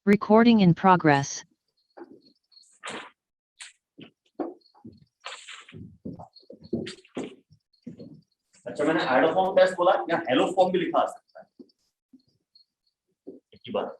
Recording in progress. अच्छा, मैंने एडोफॉर्म test बोला या हेलोफॉर्म भी लिखा सकता है एक ही बात।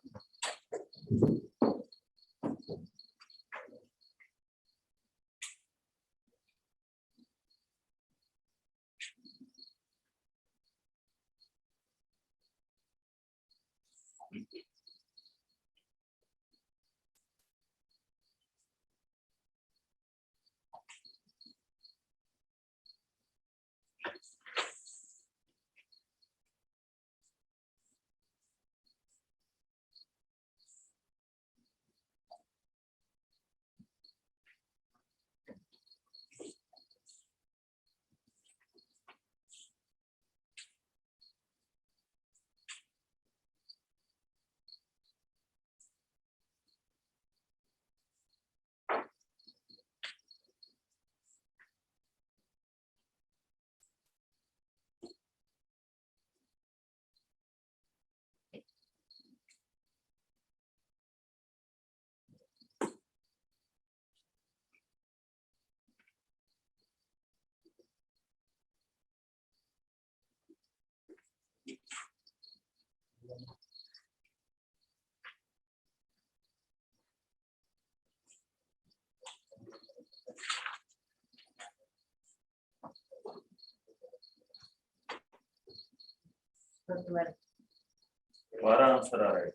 हमारा आंसर आ रहा है।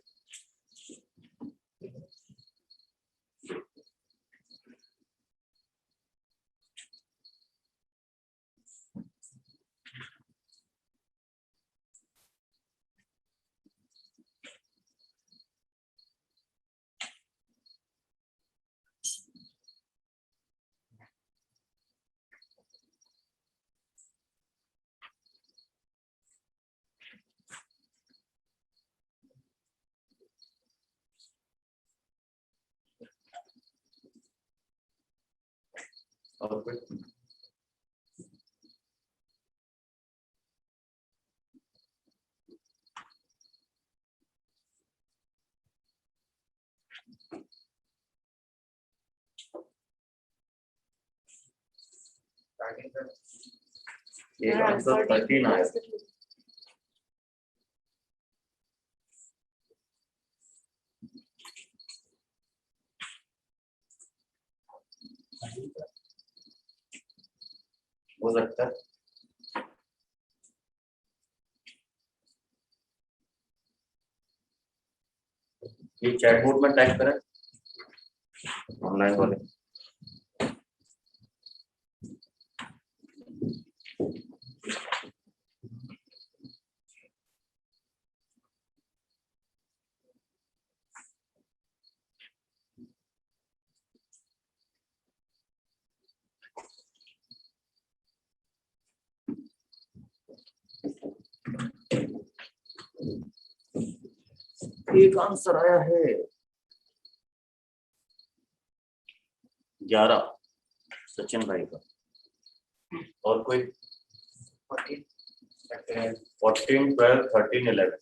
और कोई एक आंसर 13 आया। हो सकता है ये चैट बोर्ड में टाइप करें ऑनलाइन वाले। एक आंसर आया है 11 सचिन भाई का। और कोई 14, 12, 13, 11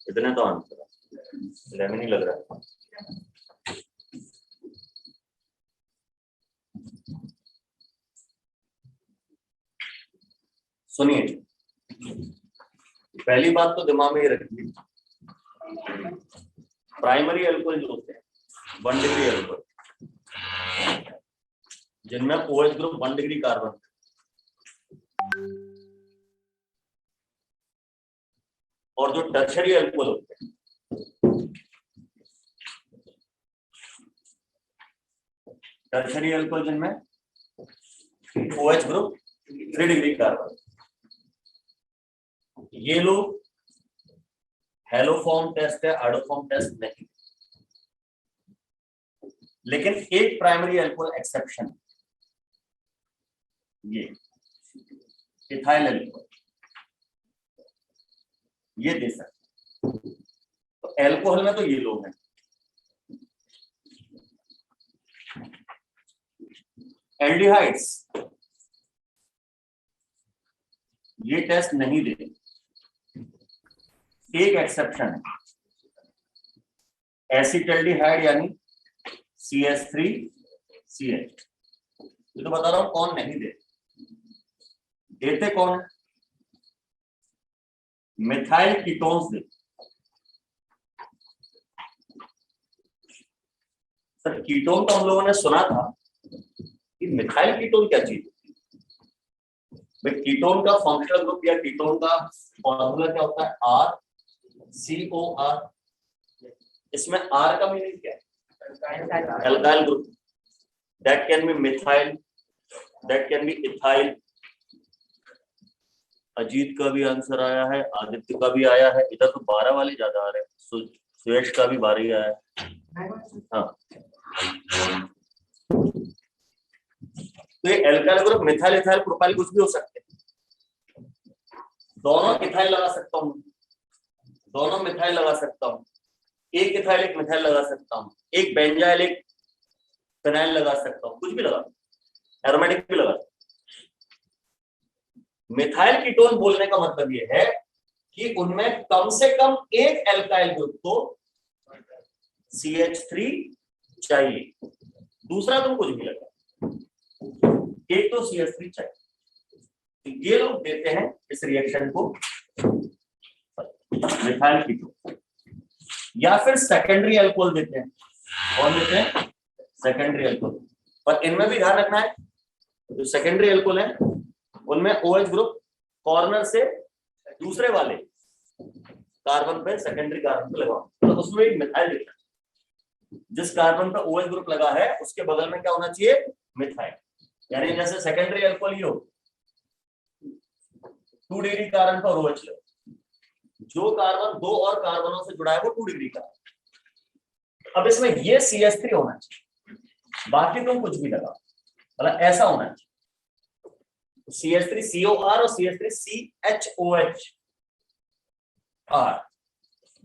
इतने तो आंसर है। 11 ही लग रहा है। सुनिए, पहली बात तो दिमाग में ही रखिए, प्राइमरी अल्कोहल जो होते हैं 1 डिग्री अल्कोहल, जिनमें OH ग्रुप 1 डिग्री कार्बन, और जो टर्शरी अल्कोहल होते हैं टर्शरी अल्कोहल जिनमें OH ग्रुप 3 डिग्री कार्बन, ये लोग हेलोफॉर्म टेस्ट है, एडोफॉर्म टेस्ट नहीं। लेकिन एक प्राइमरी अल्कोहल एक्सेप्शन, ये इथाइल अल्कोहल, ये दे सकते। तो अल्कोहल में तो ये लोग हैं। एल्डिहाइड्स ये टेस्ट नहीं देते। एक एक्सेप्शन है, एसिटल्डिहाइड यानी CH3CH। ये तो बता रहा हूं कौन नहीं देते कौन है? मिथाइल कीटोन्स देते। सर कीटोन तो हम लोगों ने सुना था कि मिथाइल कीटोन क्या चीज है? भाई कीटोन का फंक्शनल ग्रुप या कीटोन का फॉर्मूला क्या होता है? RCOR। इसमें R का मीनिंग क्या है? Alkyl group. That can be methyl, that can be ethyl. Ajit का भी आंसर आया है, आदित्य का भी आया है। इधर तो 12 वाले ज्यादा आ रहे हैं। सुयश का भी 12 ही आया है। हाँ, तो ये alkyl group methyl, ethyl, propyl कुछ भी हो सकते हैं। दोनों इथाइल लगा सकता हूँ, दोनों मिथाइल लगा सकता हूँ, एक इथाइल एक मिथाइल लगा सकता हूँ, एक बेंजाइल एक फिनाइल लगा सकता हूँ, कुछ भी लगा, एरोमेटिक भी लगा। मिथाइल कीटोन बोलने का मतलब ये है कि उनमें कम से कम एक एल्काइल ग्रुप को CH3 चाहिए, दूसरा तुम कुछ भी लगा, एक तो CH3 चाहिए। ये लोग देते हैं इस रिएक्शन को मिथाइल कीटोन, या फिर सेकेंडरी अल्कोहल देते हैं। कौन देते हैं? Secondary alcohol. पर इनमें भी ध्यान रखना है, जो सेकेंडरी अल्कोहल है उनमें OH ग्रुप कॉर्नर से दूसरे वाले कार्बन पे, सेकेंडरी कार्बन पे लगाओ, तो उसमें एक मिथाइल दिखता है। जिस कार्बन पे OH ग्रुप लगा है उसके बगल में क्या होना चाहिए? मिथाइल। यानी जैसे सेकेंडरी अल्कोहल हो 2 डिग्री कार्बन पर OH लो, जो कार्बन दो और कार्बनों से जुड़ा है वो 2 डिग्री का। अब इसमें ये CH3 होना चाहिए, बाकी तुम कुछ भी लगाओ, मतलब ऐसा होना चाहिए। CH3COR और CH3CHOH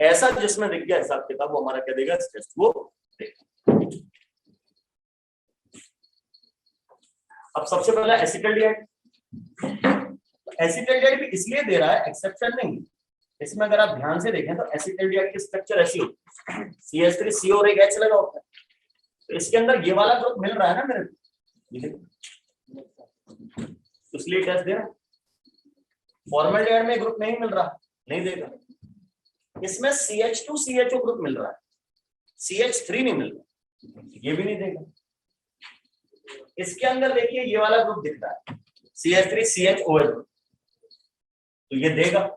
ऐसा जिसमें दिख गया हिसाब किताब, वो हमारा क्या देगा? टेस्ट वो देगा। अब सबसे पहला एसिटल्डिहाइड। एसिटल्डिहाइड भी इसलिए दे रहा है, एक्सेप्शन नहीं। इसमें अगर आप ध्यान से देखें तो एसिटल्डिहाइड की स्ट्रक्चर ऐसी होती है, CH3CO और एक H लगा होता है। तो इसके अंदर ये वाला ग्रुप मिल रहा है ना मेरे को, इसलिए टेस्ट दे रहा। फॉर्मल्डिहाइड में ग्रुप नहीं मिल रहा, नहीं देगा। इसमें CH2CHO ग्रुप मिल रहा है, CH3 नहीं मिल रहा, ये भी नहीं देगा। इसके अंदर देखिए ये वाला ग्रुप दिख रहा है, CH3CHOH ग्रुप, तो ये देगा।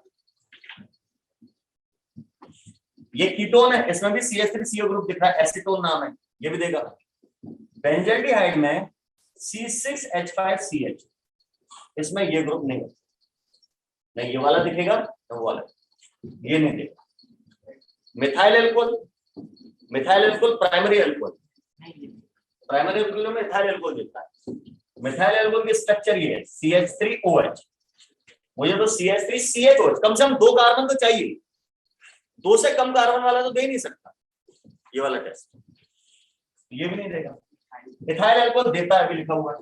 ये कीटोन है, इसमें भी CH3CO ग्रुप दिख रहा है, एसीटोन नाम है, ये भी देगा। बेंजाल्डिहाइड में C6H5CH, इसमें ये ग्रुप नहीं है, नहीं ये वाला दिखेगा ना वो वाला, ये नहीं देगा। Methyl alcohol, methyl alcohol primary alcohol, primary alcohol में मिथाइल अल्कोहल देता है। मिथाइल अल्कोहल की स्ट्रक्चर ये है, CH3OH। मुझे तो CH3CHOH, कम से कम 2 कार्बन तो चाहिए, 2 से कम कार्बन वाला तो दे नहीं सकता ये वाला टेस्ट, ये भी नहीं देगा। इथाइल अल्कोहल देता है, भी लिखा हुआ है।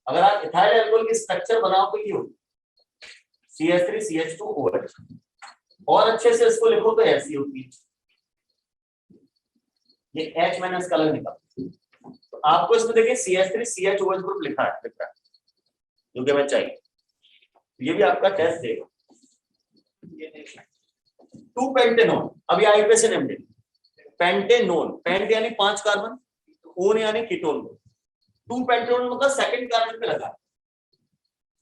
अगर आप इथाइल अल्कोहल की स्ट्रक्चर बनाओ तो ये होगी CH3CH2OH, और अच्छे से इसको लिखो तो ऐसी होती है। ये H मैंने इसका अलग निकाला, तो आपको इसमें देखिए CH3CHOH ग्रुप लिखा है, जो कि हमें चाहिए। ये भी आपका टेस्ट देगा। 2 पेंटेनोन, अभी आईपीएस नेम दे, पेंटेनोन, पेंट यानी 5 कार्बन, ओन यानी कीटोन। 2 पेंटेनोन मतलब सेकंड कार्बन पे लगा,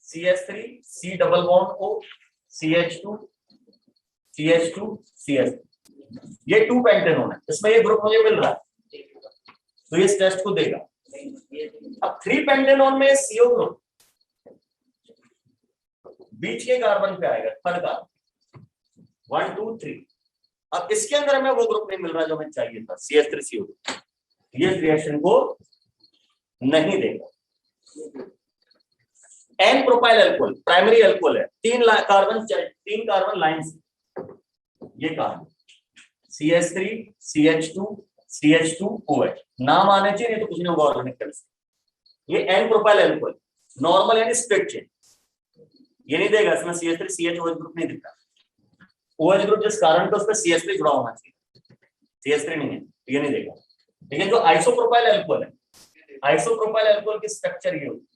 CH3 C double bond O CH2 CH2 CH, ये 2 पेंटेनोन है, इसमें ये ग्रुप मुझे मिल रहा है, तो ये इस टेस्ट को देगा। अब 3 पेंटेनोन में CO ग्रुप बीच के कार्बन पे आएगा, थर्ड कार्बन 1 2 3। अब इसके अंदर हमें वो ग्रुप नहीं मिल रहा जो हमें चाहिए था, CH3CO, ये रिएक्शन को नहीं देगा। N propyl alcohol, primary alcohol है, 3 कार्बन लाइन से, ये कार्बन CH3 CH2 CH2OH, नाम आने चाहिए, नहीं तो कुछ नहीं होगा ऑर्गेनिक केमिस्ट्री। ये N प्रोपाइल अल्कोहल, नॉर्मल यानी स्ट्रेट चेन, ये नहीं देगा, इसमें CH3CHOH ग्रुप नहीं दिखता। OH ग्रुप जिस कार्बन पे उस पर CH3 जुड़ा होना चाहिए, CH3 नहीं है, ये नहीं देगा। लेकिन जो आइसोप्रोपाइल अल्कोहल है, आइसोप्रोपाइल अल्कोहल की स्ट्रक्चर ये होती है।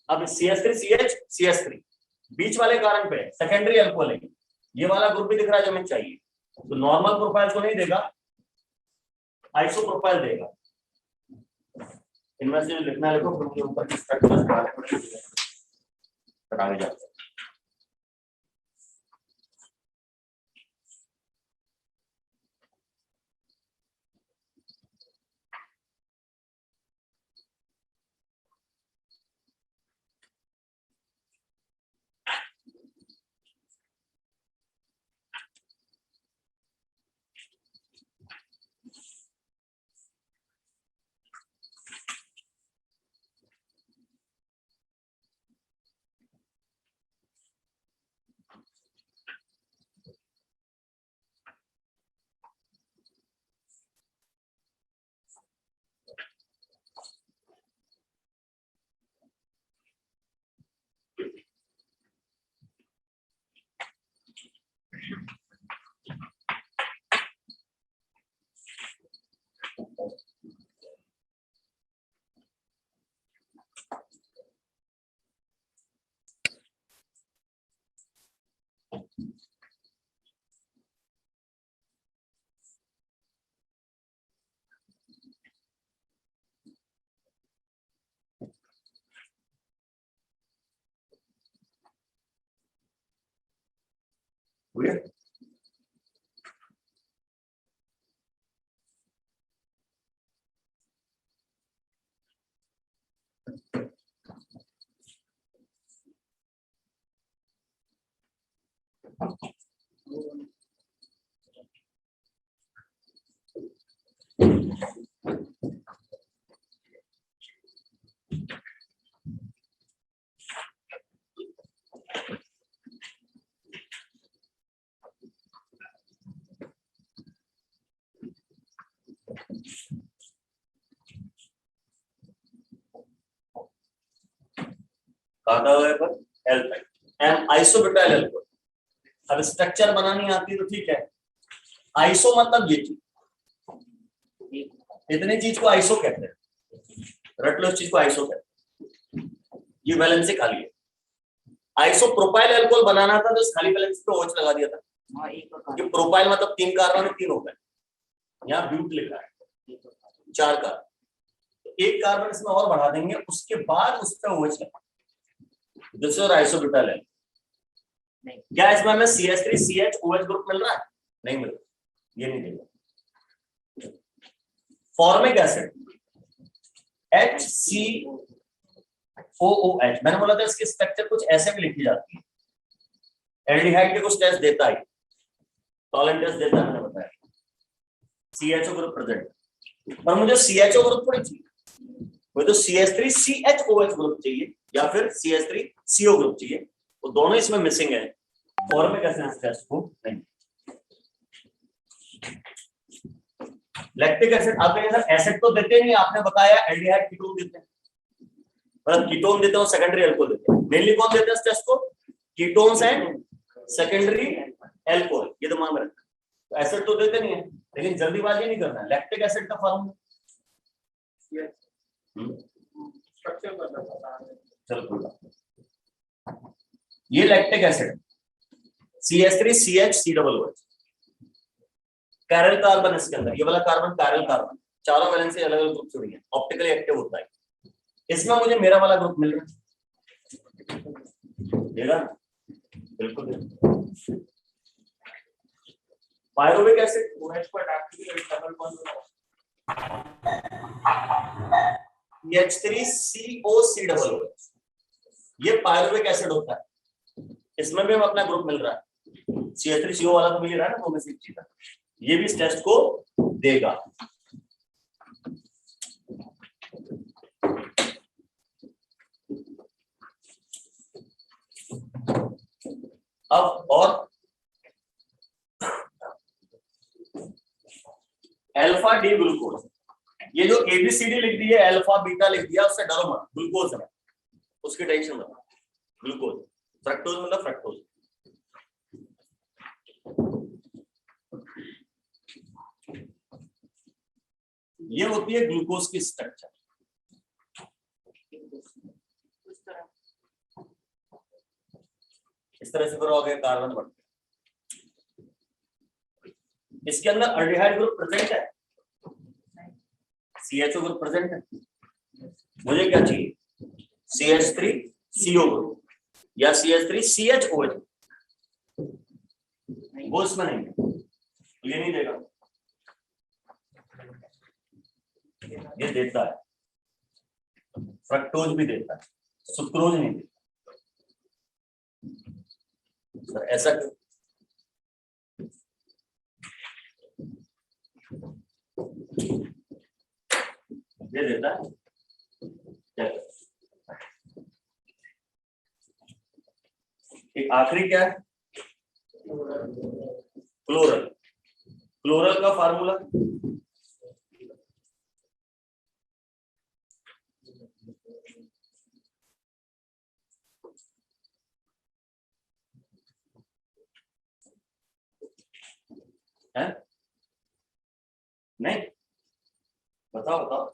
अब CH3CH CH3 बीच वाले कारण पे सेकेंडरी अल्कोहल है, ये वाला ग्रुप भी दिख रहा है जो हमें चाहिए, तो नॉर्मल प्रोफाइल को नहीं देगा, आइसोप्रोपाइल देगा। इनमें से जो लिखना है लिखो, क्योंकि ऊपर की स्ट्रक्चर आगे जाते हैं। Isobutyl alcohol. अब स्ट्रक्चर बनानी आती तो ठीक है, आइसो मतलब ये चीज, इतनी चीज को आइसो कहते हैं, रट लो इस चीज को आइसो कहते हैं। ये वैलेंसी खाली है, आइसोप्रोपाइल अल्कोहल बनाना था तो इस खाली वैलेंसी पे OH लगा दिया था, ये प्रोपाइल मतलब 3 कार्बन 3 हो गए, यहाँ ब्यूट लिखा है 4 कार्बन, तो 1 कार्बन इसमें और बढ़ा देंगे, उसके बाद उस पर OH लगा, दिस इज आइसोब्यूटाइल अल्कोहल। क्या इसमें हमें CH3CH OH ग्रुप मिल रहा है? नहीं मिल रहा, ये नहीं देगा। फॉर्मिक एसिड HCOOH, मैंने बोला था इसकी स्ट्रक्चर कुछ ऐसे भी लिखी जाती है, एल्डिहाइड के कुछ टेस्ट देता है, टॉलन टेस्ट देता है, मैंने बताया CHO ग्रुप प्रेजेंट, पर मुझे CHO ग्रुप थोड़ी चाहिए, मुझे तो CH3CHOH ग्रुप चाहिए या फिर CH3CO ग्रुप चाहिए, वो दोनों इसमें मिसिंग है, फॉर्मिक एसिड टेस्ट को नहीं। लैक्टिक एसिड, आप कहेंगे सर एसिड तो देते नहीं, आपने बताया एल्डिहाइड कीटोन देते हैं, मतलब कीटोन देते हैं, सेकेंडरी अल्कोहल देते हैं, मेनली कौन देते हैं इस टेस्ट को? कीटोन्स एंड सेकेंडरी अल्कोहल, ये दिमाग में रखना। तो एसिड तो देते नहीं है, लेकिन जल्दीबाजी नहीं करना, लैक्टिक एसिड का फॉर्मूला चलो, ये lactic acid CH3CHCOOH, Carol carbon इसके अंदर, ये वाला कार्बन कैरल कार्बन, चारों वैलेंसी अलग अलग ग्रुप जुड़ी है, ऑप्टिकली एक्टिव होता है, इसमें मुझे मेरा वाला ग्रुप मिल रहा है, देगा बिल्कुल। पायरुविक एसिड OH को डबल बॉन्ड CH3COCOOH, ये पायरुविक एसिड होता है, इसमें भी हम अपना ग्रुप मिल रहा है, CH3CO वाला तो मिल रहा है ना, दो में से एक चीज है, ये भी इस टेस्ट को देगा। अब और अल्फा डी ग्लूकोज, ये जो ABCD लिख दी है, अल्फा बीटा लिख दिया, उससे डरो मत, ग्लूकोज है, उसकी टेंशन मत, ग्लूकोज फ्रक्टोज मतलब फ्रक्टोज। ये होती है ग्लूकोज की स्ट्रक्चर। इस तरह से फिर हो गया कार्बन बढ़ गया। इसके अंदर अल्डिहाइड ग्रुप प्रेजेंट है, CHO ग्रुप प्रेजेंट है। मुझे क्या चाहिए? CH3CO ग्रुप या CH3CHOH। वो इसमें नहीं है, तो ये नहीं देगा। ये देता है, फ्रक्टोज भी देता है, सुक्रोज नहीं देता। सर ऐसा क्यों? ये देता है। एक आखिरी क्या है? क्लोरल। क्लोरल का फार्मूला है? नहीं, बताओ बताओ।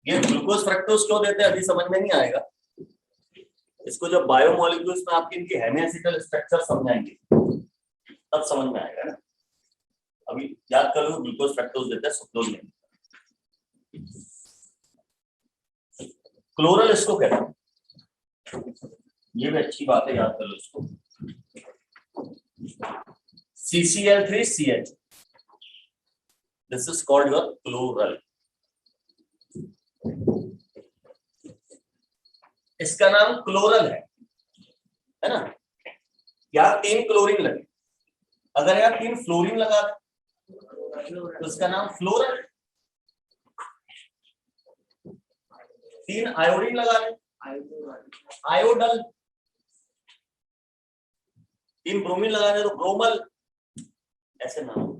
ये ग्लूकोज फ्रक्टोज क्यों देते हैं अभी समझ में नहीं आएगा। इसको जब बायोमोलिक्यूल्स में आपकी इनकी हेमियोसिटल स्ट्रक्चर समझाएंगे तब समझ में आएगा ना। अभी याद कर लो, ग्लूकोज फ्रक्टोज देते हैं, सुक्रोज नहीं। क्लोरल इसको कहते हैं, ये भी अच्छी बात है, याद कर लो इसको। CCl3CH, this is called your chloral. इसका नाम क्लोरल है ना। यहाँ 3 क्लोरीन लगे, अगर यहाँ 3 फ्लोरीन लगा तो इसका नाम फ्लोरल। 3 आयोडीन लगा दे, आयोडल। 3 ब्रोमीन लगा दे तो ब्रोमल, ऐसे नाम।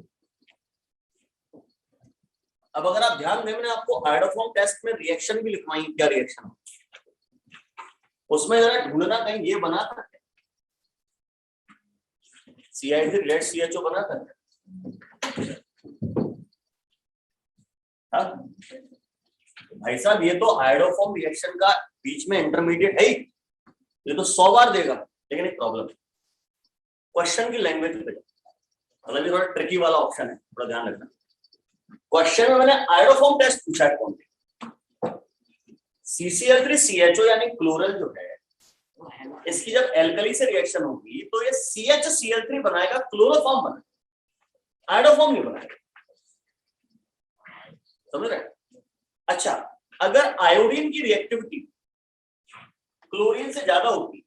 अब अगर आप ध्यान दें, मैंने आपको आयोडोफॉर्म टेस्ट में रिएक्शन भी लिखवाई, क्या रिएक्शन उसमें जरा ढूंढना कहीं ये बना था CI3 लेट CHO बना था। भाई साहब ये तो आयोडोफॉर्म रिएक्शन का बीच में इंटरमीडिएट है ही, ये तो 100 बार देगा। लेकिन एक प्रॉब्लम, क्वेश्चन की लैंग्वेज पे, मतलब ये थोड़ा ट्रिकी वाला ऑप्शन है, थोड़ा ध्यान रखना। क्वेश्चन में मैंने आयोडोफॉर्म टेस्ट पूछा है, कौन CCl3CHO यानी क्लोरल जो है, इसकी जब एल्कली से रिएक्शन होगी तो ये CHCl3 बनाएगा, क्लोरोफॉर्म बनाएगा, आयोडोफॉर्म नहीं बनाएगा। समझ रहे? अच्छा, अगर आयोडीन की रिएक्टिविटी क्लोरीन से ज्यादा होती,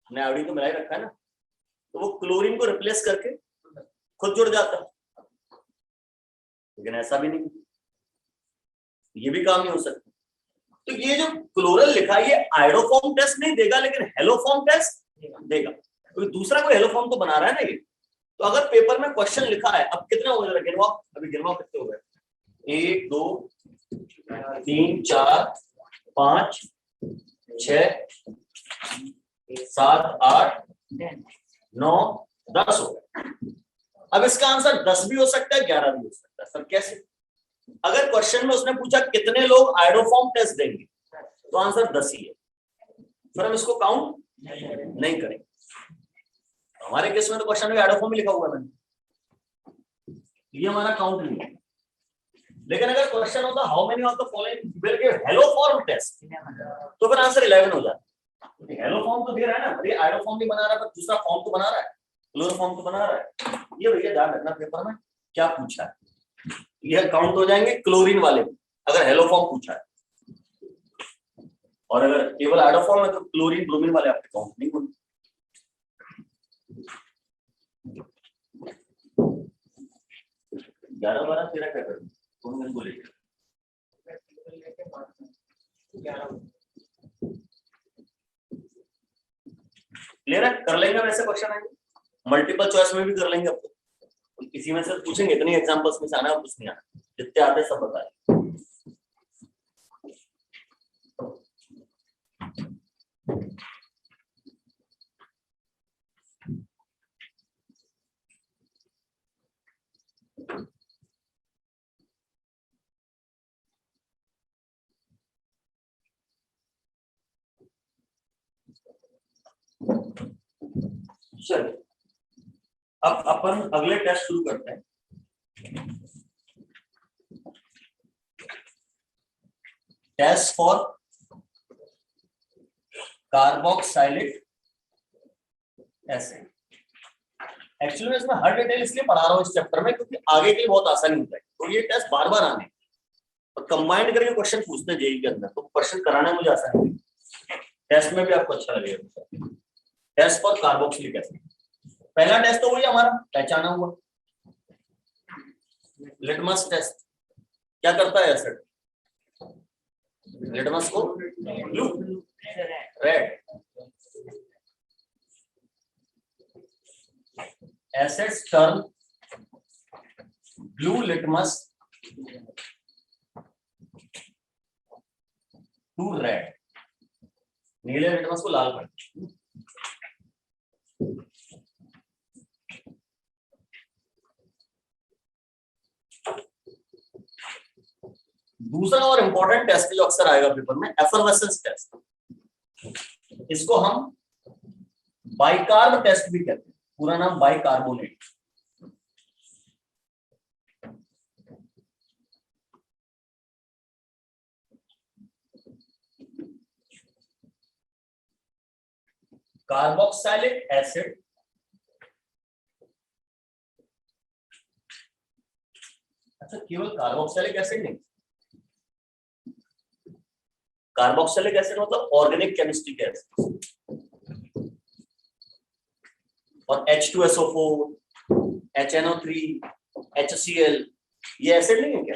हमने आयोडीन तो मिला रखा है ना, तो वो क्लोरीन को रिप्लेस करके खुद जुड़ जाता, लेकिन ऐसा भी नहीं, ये भी काम नहीं हो सकता। तो ये जो क्लोरल लिखा है, ये आयोडोफॉर्म टेस्ट नहीं देगा, लेकिन हेलोफॉर्म टेस्ट देगा, क्योंकि दूसरा कोई हेलोफॉर्म तो बना रहा है ना ये। तो अगर पेपर में क्वेश्चन लिखा है, अब कितने हो गए गिनवाओ, अभी गिनवाओ कितने हो गए? 1 2 3 4 5 6 7 8 9 10 हो गए। अब इसका आंसर 10 भी हो सकता है, 11 भी हो सकता है। सर कैसे? अगर क्वेश्चन में उसने पूछा कितने लोग आयोडोफॉर्म टेस्ट देंगे, तो आंसर 10 ही है, फिर हम इसको काउंट नहीं करेंगे। हमारे केस में तो क्वेश्चन में आयोडोफॉर्म ही लिखा हुआ है, ये हमारा काउंट नहीं है। लेकिन अगर क्वेश्चन होता how many of the following will give haloform test, तो फिर आंसर 11 हो जाता। हेलोफॉर्म तो दे रहा है ना, अरे आयोडोफॉर्म भी बना रहा है, पर दूसरा फॉर्म तो बना रहा है, क्लोरोफॉर्म तो बना रहा है। ये भैया ध्यान रखना पेपर में क्या पूछा है, ये काउंट हो जाएंगे क्लोरीन वाले अगर हेलोफॉर्म पूछा है, और अगर केवल आयोडोफॉर्म है तो क्लोरीन ब्रोमीन वाले आपके काउंट नहीं होंगे। 11 12 13 क्या करें, कौन कौन बोलेगा? क्लियर है? कर लेंगे, वैसे क्वेश्चन आएंगे, मल्टीपल चॉइस में भी कर लेंगे, आपको इसी में से पूछेंगे, इतनी एग्जांपल्स में से आना कुछ नहीं आना, जितने आते सब बताए। चलिए अब अपन अगले टेस्ट शुरू करते हैं। Test for carboxylic acid. Actually मैं इसमें हर डिटेल इसलिए पढ़ा रहा हूँ इस चैप्टर में क्योंकि आगे के लिए बहुत आसानी होता है, तो ये टेस्ट बार बार आने और कंबाइंड करके क्वेश्चन पूछते हैं जेईई के अंदर, तो क्वेश्चन कराना मुझे आसानी है, टेस्ट में भी आपको अच्छा लगेगा। टेस्ट फॉर कार्बोक्सिलिक एसिड, पहला टेस्ट तो वही हमारा पहचाना हुआ लिटमस टेस्ट। क्या करता है एसिड? लिटमस को blue red, acids turn blue litmus to red, नीले लिटमस को लाल कर। दूसरा और इंपॉर्टेंट टेस्ट जो अक्सर आएगा पेपर में, एफरवेसेंस टेस्ट। इसको हम बाइकार्ब टेस्ट भी कहते हैं, पूरा नाम बाइकार्बोनेट। कार्बोक्सिलिक एसिड अच्छा केवल कार्बोक्सिलिक एसिड नहीं, कार्बोक्सिलिक एसिड मतलब ऑर्गेनिक केमिस्ट्री के एसिड, और H2SO4, HNO3, HCl ये एसिड नहीं है क्या?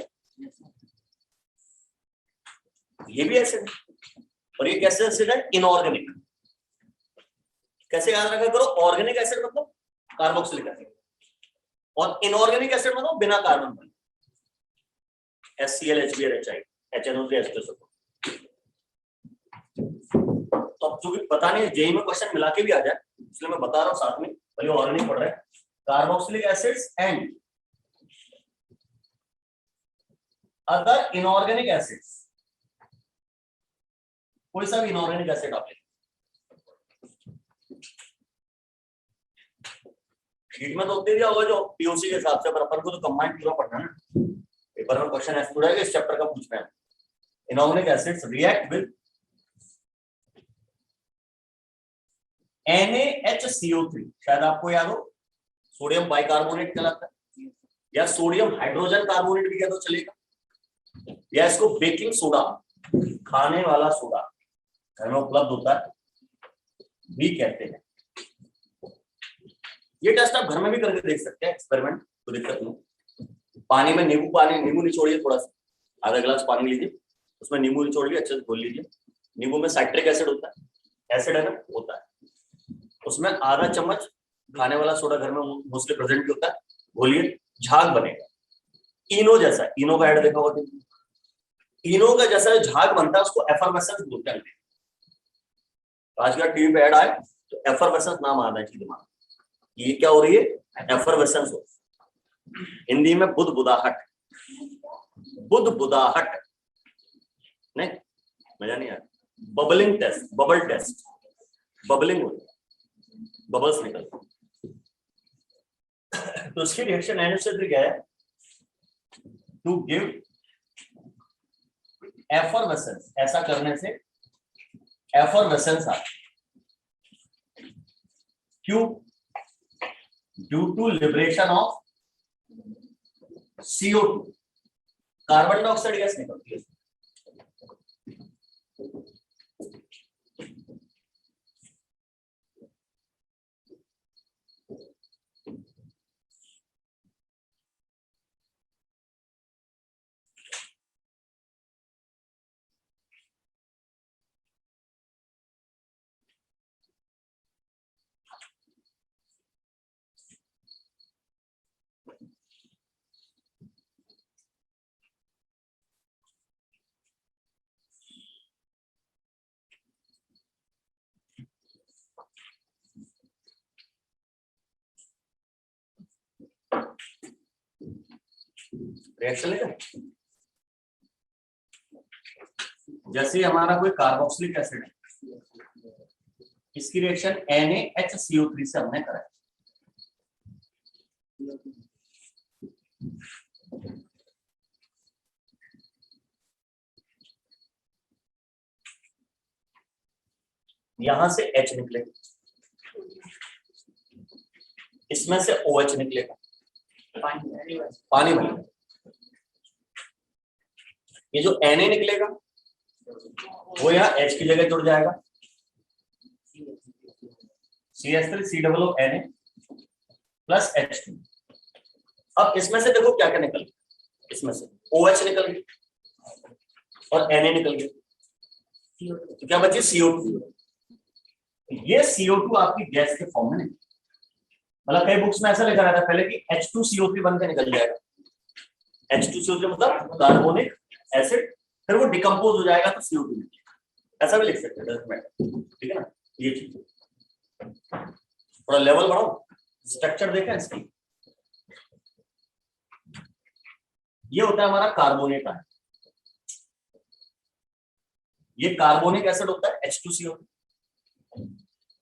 ये भी एसिड है, और ये कैसे एसिड है? इनऑर्गेनिक। कैसे याद रखा करो? ऑर्गेनिक एसिड मतलब कार्बोक्सिलिक एसिड, और इनऑर्गेनिक एसिड मतलब बिना कार्बन वाले, HCl, HBr, HI, HNO3, H2SO4। तो अब जो भी पता नहीं जेई में क्वेश्चन मिला के भी आ जाए, इसलिए मैं बता रहा हूं साथ में, भले ऑर्गेनिक पढ़ रहे हैं। Carboxylic acids and other inorganic acids, कोई सा भी इनऑर्गेनिक एसिड आप ले, शीट में तो दे दिया होगा जो पीओसी के हिसाब से, पर अपन को तो कंबाइंड पूरा पढ़ना है ना, पेपर में क्वेश्चन ऐसा पूरा है कि इस चैप्टर का पूछना है। Inorganic acids react with NaHCO3, शायद आपको याद हो, सोडियम बाइकार्बोनेट कहलाता है, या सोडियम हाइड्रोजन कार्बोनेट भी कह दो चलेगा, या इसको बेकिंग सोडा, खाने वाला सोडा घर में उपलब्ध होता है भी कहते हैं। ये टेस्ट आप घर में भी करके देख सकते हैं, एक्सपेरिमेंट, तो दिक्कत नहीं। पानी में नींबू निचोड़िए, थोड़ा सा आधा गिलास पानी लीजिए, उसमें नींबू निचोड़िए, अच्छे से घोल लीजिए। नींबू में साइट्रिक एसिड होता है, एसिड है ना, होता है, उसमें आधा चम्मच खाने वाला सोडा घर में मोस्टली प्रेजेंट होता है, घोलिए, झाग बनेगा इनो जैसा। इनो का ऐड देखा होगा, इनो का जैसा झाग बनता है उसको एफरवेसेंस बोलते हैं। आज का टीवी पे ऐड आए तो एफरवेसेंस नाम आता है दिमाग, ये क्या हो रही है? एफरवेसेंस हो, हिंदी में बुदबुदाहट, बुदबुदाहट नहीं, मजा नहीं आया। Bubbling test, bubble test, bubbling हो, बबल्स निकल, तो उसकी रिएक्शन एनएसएल क्या है? टू गिव एफरवेसेंस, ऐसा करने से एफरवेसेंस आता, क्यों? Due to liberation of CO2, carbon dioxide gas निकलती है। रिएक्शन लेगा। जैसे हमारा कोई कार्बोक्सिलिक एसिड है, इसकी रिएक्शन NaHCO3 से हमने करा। यहां से H निकलेगा, इसमें से OH निकलेगा, पानी बनेगा। ये जो Na निकलेगा वो यहाँ H की जगह जुड़ जाएगा, CH3COO Na प्लस H2। अब इसमें से देखो क्या क्या निकल गया, इसमें से OH निकल गया और Na निकल गया, तो क्या बची CO2। ये CO2 आपकी गैस के फॉर्म में नहीं, मतलब कई बुक्स में ऐसा लिखा रहता है पहले कि H2CO3 बन के निकल जाएगा। H2CO3 मतलब कार्बोनिक एसिड, फिर वो डिकम्पोज हो जाएगा तो CO2 निकलेगा, ऐसा भी लिख सकते हैं, ठीक है ना। ये चीज थोड़ा लेवल बढ़ाओ, स्ट्रक्चर देखें इसकी। ये होता है हमारा कार्बोनेट आयन, ये कार्बोनिक एसिड होता है H2CO3,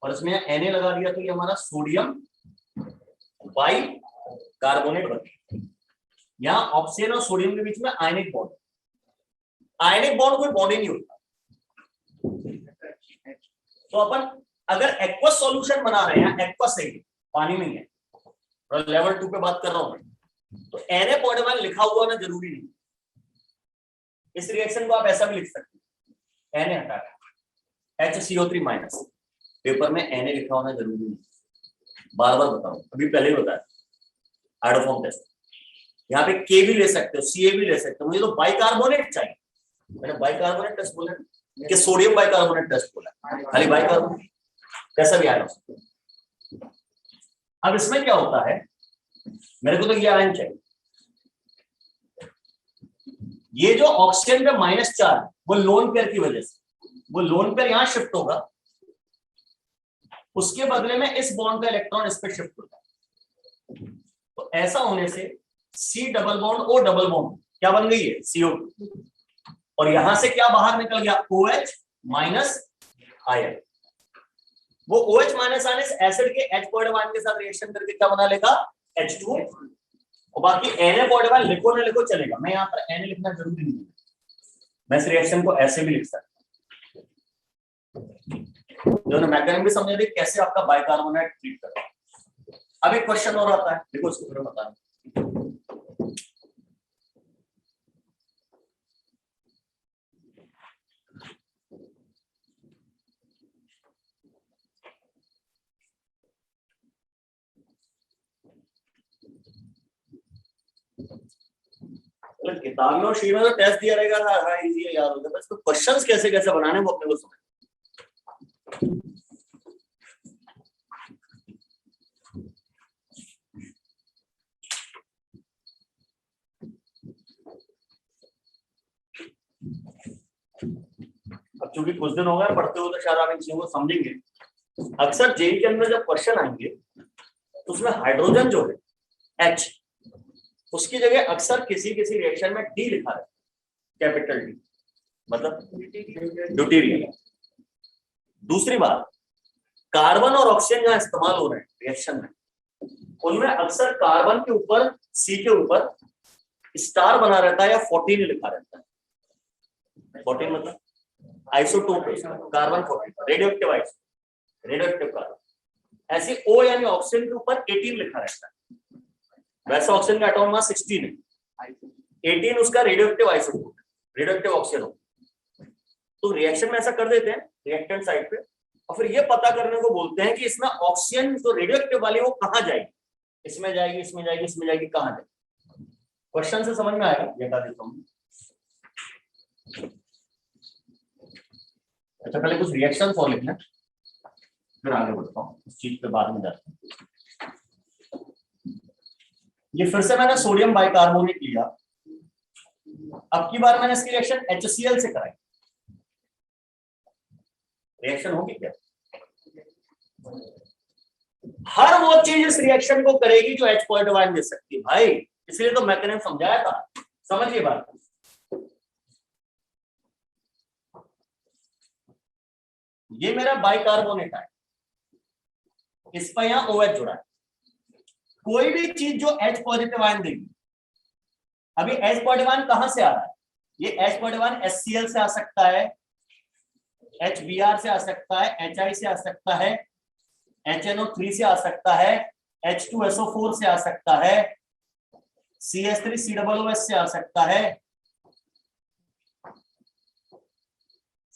और इसमें Na लगा दिया तो ये हमारा सोडियम बाई कार्बोनेट बन गया। यहाँ ऑक्सीजन और सोडियम के बीच में आयनिक बॉन्ड, आयनिक बॉन्ड कोई बॉन्ड ही नहीं होता। तो अपन अगर एक्वस सॉल्यूशन बना रहे हैं, एक्वस है पानी में है, और लेवल 2 पे बात कर रहा हूं मैं, तो Na लिखा हुआ ना जरूरी नहीं। इस रिएक्शन को आप ऐसा भी लिख सकते हैं, Na हटा HCO3 माइनस, पेपर में Na लिखा होना जरूरी नहीं। बार बार बताऊं, अभी पहले ही बताया, हाइड्रोफॉर्म टेस्ट। यहाँ पे K भी ले सकते हो, Ca भी ले सकते हो, मुझे तो बाइकार्बोनेट चाहिए। मैंने बाइकार्बोनेट टेस्ट बोला कि सोडियम बाइकार्बोनेट टेस्ट बोला, खाली बाइकार्बोनेट, कैसा भी आया। अब इसमें क्या होता है, मेरे को तो ये आयन चाहिए। ये जो ऑक्सीजन पे -4 वो लोन पेयर की वजह से, वो लोन पेयर यहां शिफ्ट होगा, उसके बदले में इस बॉन्ड का इलेक्ट्रॉन इस पे शिफ्ट होता है। तो ऐसा होने से C double bond O double bond क्या बन गई है, CO2, और यहां से क्या बाहर निकल गया, OH माइनस आयन। वो OH माइनस आने से एसिड के H पॉजिटिव आयन के साथ रिएक्शन करके क्या बना लेगा, H2, और बाकी Na पॉजिटिव आयन लिखो ना लिखो चलेगा। मैं यहाँ पर Na लिखना जरूरी नहीं है, मैं इस रिएक्शन को ऐसे भी लिख सकता हूँ। जो मैकेनिज्म भी समझे थे कैसे आपका बाइकार्बोनेट ट्रीट करना। अब एक क्वेश्चन और आता है, देखो इसको थोड़ा बता। किताब में और शीट में तो टेस्ट दिया रहेगा, हाँ इजी है, याद होगा, बस तो क्वेश्चंस कैसे कैसे बनाने वो अपने को समझ। अब चूंकि कुछ दिन हो गए पढ़ते हो तो शायद आप इन चीजों को समझेंगे। अक्सर जेई के अंदर जब क्वेश्चन आएंगे तो उसमें हाइड्रोजन जो है H, उसकी जगह अक्सर किसी किसी रिएक्शन में D लिखा है, कैपिटल D, मतलब ड्यूटेरियम। दूसरी बात, कार्बन और ऑक्सीजन जहां इस्तेमाल हो रहे हैं रिएक्शन में, उनमें अक्सर कार्बन के ऊपर C के ऊपर स्टार बना रहता है या 14 लिखा रहता है। 14 मतलब isotope, carbon 14, radio active isotope, radio active carbon. ऐसे O यानी ऑक्सीजन के ऊपर 18 लिखा रहता है। वैसे ऑक्सीजन का एटॉमिक मास 16 है, 18 उसका radio active isotope, radio active oxygen हो। तो रिएक्शन में ऐसा कर देते हैं रिएक्टेंट साइड पे, और फिर ये पता करने को बोलते हैं कि इसमें ऑक्सीजन जो रेडियो एक्टिव वाली वो कहां जाएगी, इसमें जाएगी, इसमें जाएगी, इसमें जाएगी, कहां जाएगी। क्वेश्चन से समझ में आएगा, ये बता देता हूं। अच्छा पहले कुछ रिएक्शन और लिखना, फिर आगे बढ़ता हूँ, उस चीज पे बाद में जाते हैं। ये फिर से मैंने सोडियम बाइकार्बोनेट लिया, अब की बार मैंने इसकी रिएक्शन HCl से कराई। रिएक्शन होगी क्या, हर वो चीज इस रिएक्शन को करेगी जो H पॉजिटिव आयन दे सकती है भाई, इसलिए तो मैकेनिज्म समझाया था। समझिए बात। ये मेरा बाइकार्बोनेट है, इस पर यहां OH जुड़ा है। कोई भी चीज जो H पॉजिटिव आयन देगी, अभी H पॉजिटिव आयन कहां से आ रहा है? ये H पॉजिटिव आयन HCl से आ सकता है, HBr से आ सकता है, HI से आ सकता है, HNO3 से आ सकता है, H2SO4 से आ सकता है, CH3COOH से आ सकता है,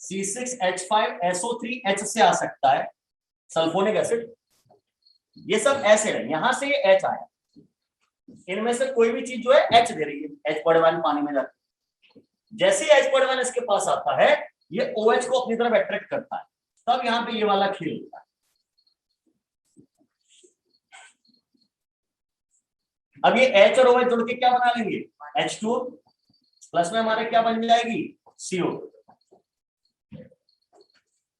C6H5SO3H से आ सकता है, सल्फोनिक एसिड। ये सब एसिड है, यहां से ये H आया। इनमें से कोई भी चीज जो है H दे रही है, H पॉजिटिव आयन पानी में जाती है। जैसे ही H पॉजिटिव आयन इसके पास आता है, ये OH को अपनी तरफ अट्रैक्ट करता है, तब यहां पे ये वाला खेल होता है। अब ये H और OH जुड़ के क्या बना लेंगे? H2 प्लस में हमारे क्या बन जाएगी? CO।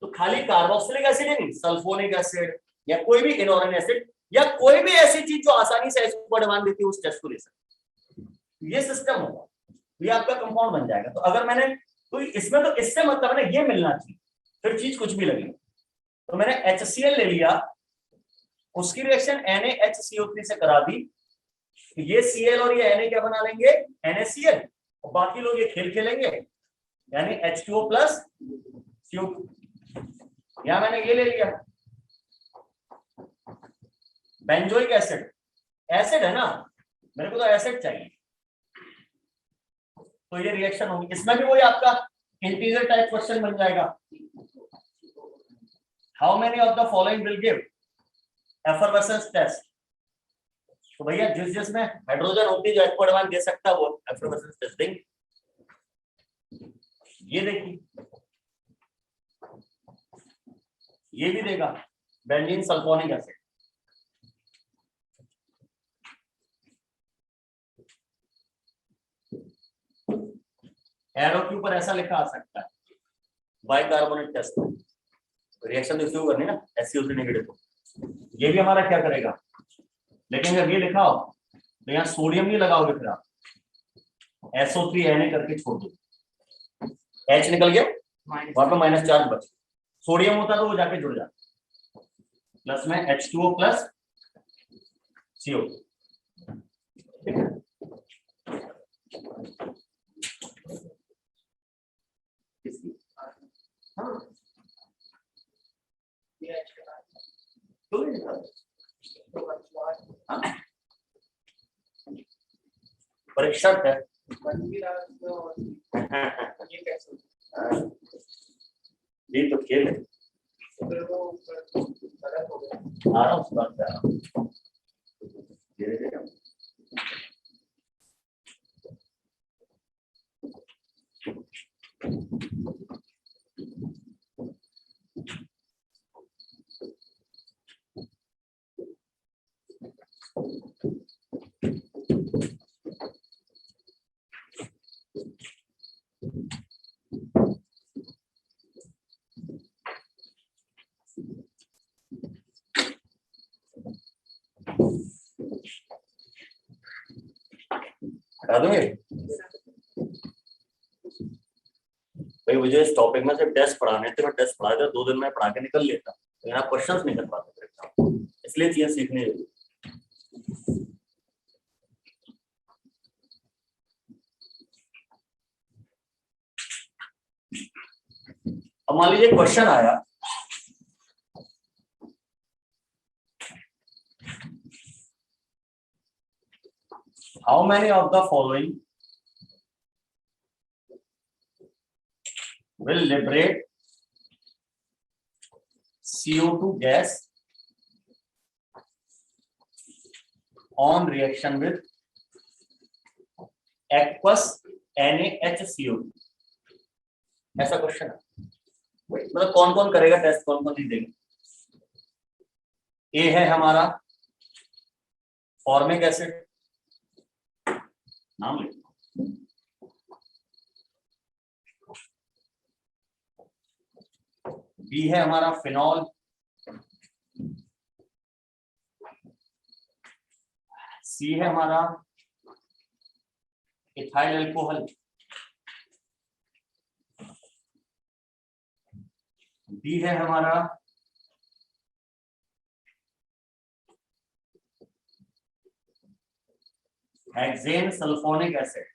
तो खाली कार्बोक्सिलिक एसिड ही नहीं, सल्फोनिक एसिड या कोई भी इनऑर्गेनिक एसिड या कोई भी ऐसी चीज जो आसानी से H को मान देती है, उस टेस्ट को ले सकते। ये सिस्टम होगा, ये आपका कंपाउंड बन जाएगा। तो अगर मैंने, तो इसमें तो इससे मतलब है ना, ये मिलना चाहिए, फिर चीज कुछ भी लगे। तो मैंने HCl ले लिया, उसकी रिएक्शन NaHCO3 से करा दी, ये Cl और ये Na क्या बना लेंगे? NaCl। और बाकी लोग ये खेल खेलेंगे, यानी H2O प्लस CO2। यहां मैंने ये ले लिया बेंजोइक एसिड, एसिड है ना, मेरे को तो एसिड चाहिए, तो ये रिएक्शन होगी। इसमें भी वही आपका इंटीजर टाइप क्वेश्चन बन जाएगा, how many of the following will give effervescence test. तो भैया जिसमें हाइड्रोजन होती है जो H पॉजिटिव दे सकता है, वो एफरवेसेंस टेस्ट देंगे। ये देखिए, ये भी देगा बेंजीन सल्फोनिक एसिड। एरो के ऊपर ऐसा लिखा आ सकता है, बाइकार्बोनेट टेस्ट। रिएक्शन तो शुरू करनी ना, SiO3 नेगेटिव। ये भी हमारा क्या करेगा, लेकिन अगर ये लिखा हो तो यहाँ सोडियम नहीं लगाओगे, फिर आप SO3Na करके छोड़ दो, H निकल गया, वहां पर माइनस चार्ज बच। सोडियम होता तो वो जाके जुड़ जाता, प्लस में H2O प्लस CO। ठीक है, परीक्षा है। ये तो खेल है, आराम से बात कर। हटा दूंगे भाई, मुझे इस टॉपिक में सिर्फ टेस्ट पढ़ाने थे, मैं टेस्ट पढ़ा 2 दिन में पढ़ा के निकल लेता, लेकिन आप क्वेश्चंस नहीं कर पाते, इसलिए चीजें सीखने जरूरी। अब मान लीजिए क्वेश्चन आया, how many of the following will liberate CO2 gas on reaction with aqueous NaHCO। ऐसा क्वेश्चन है, मतलब कौन कौन करेगा टेस्ट, कौन कौन नहीं देगा। ए है हमारा फॉर्मिक एसिड, नाम लिखो, बी है हमारा फिनॉल, सी है हमारा इथाइल अल्कोहल, बी है हमारा hexane sulphonic acid,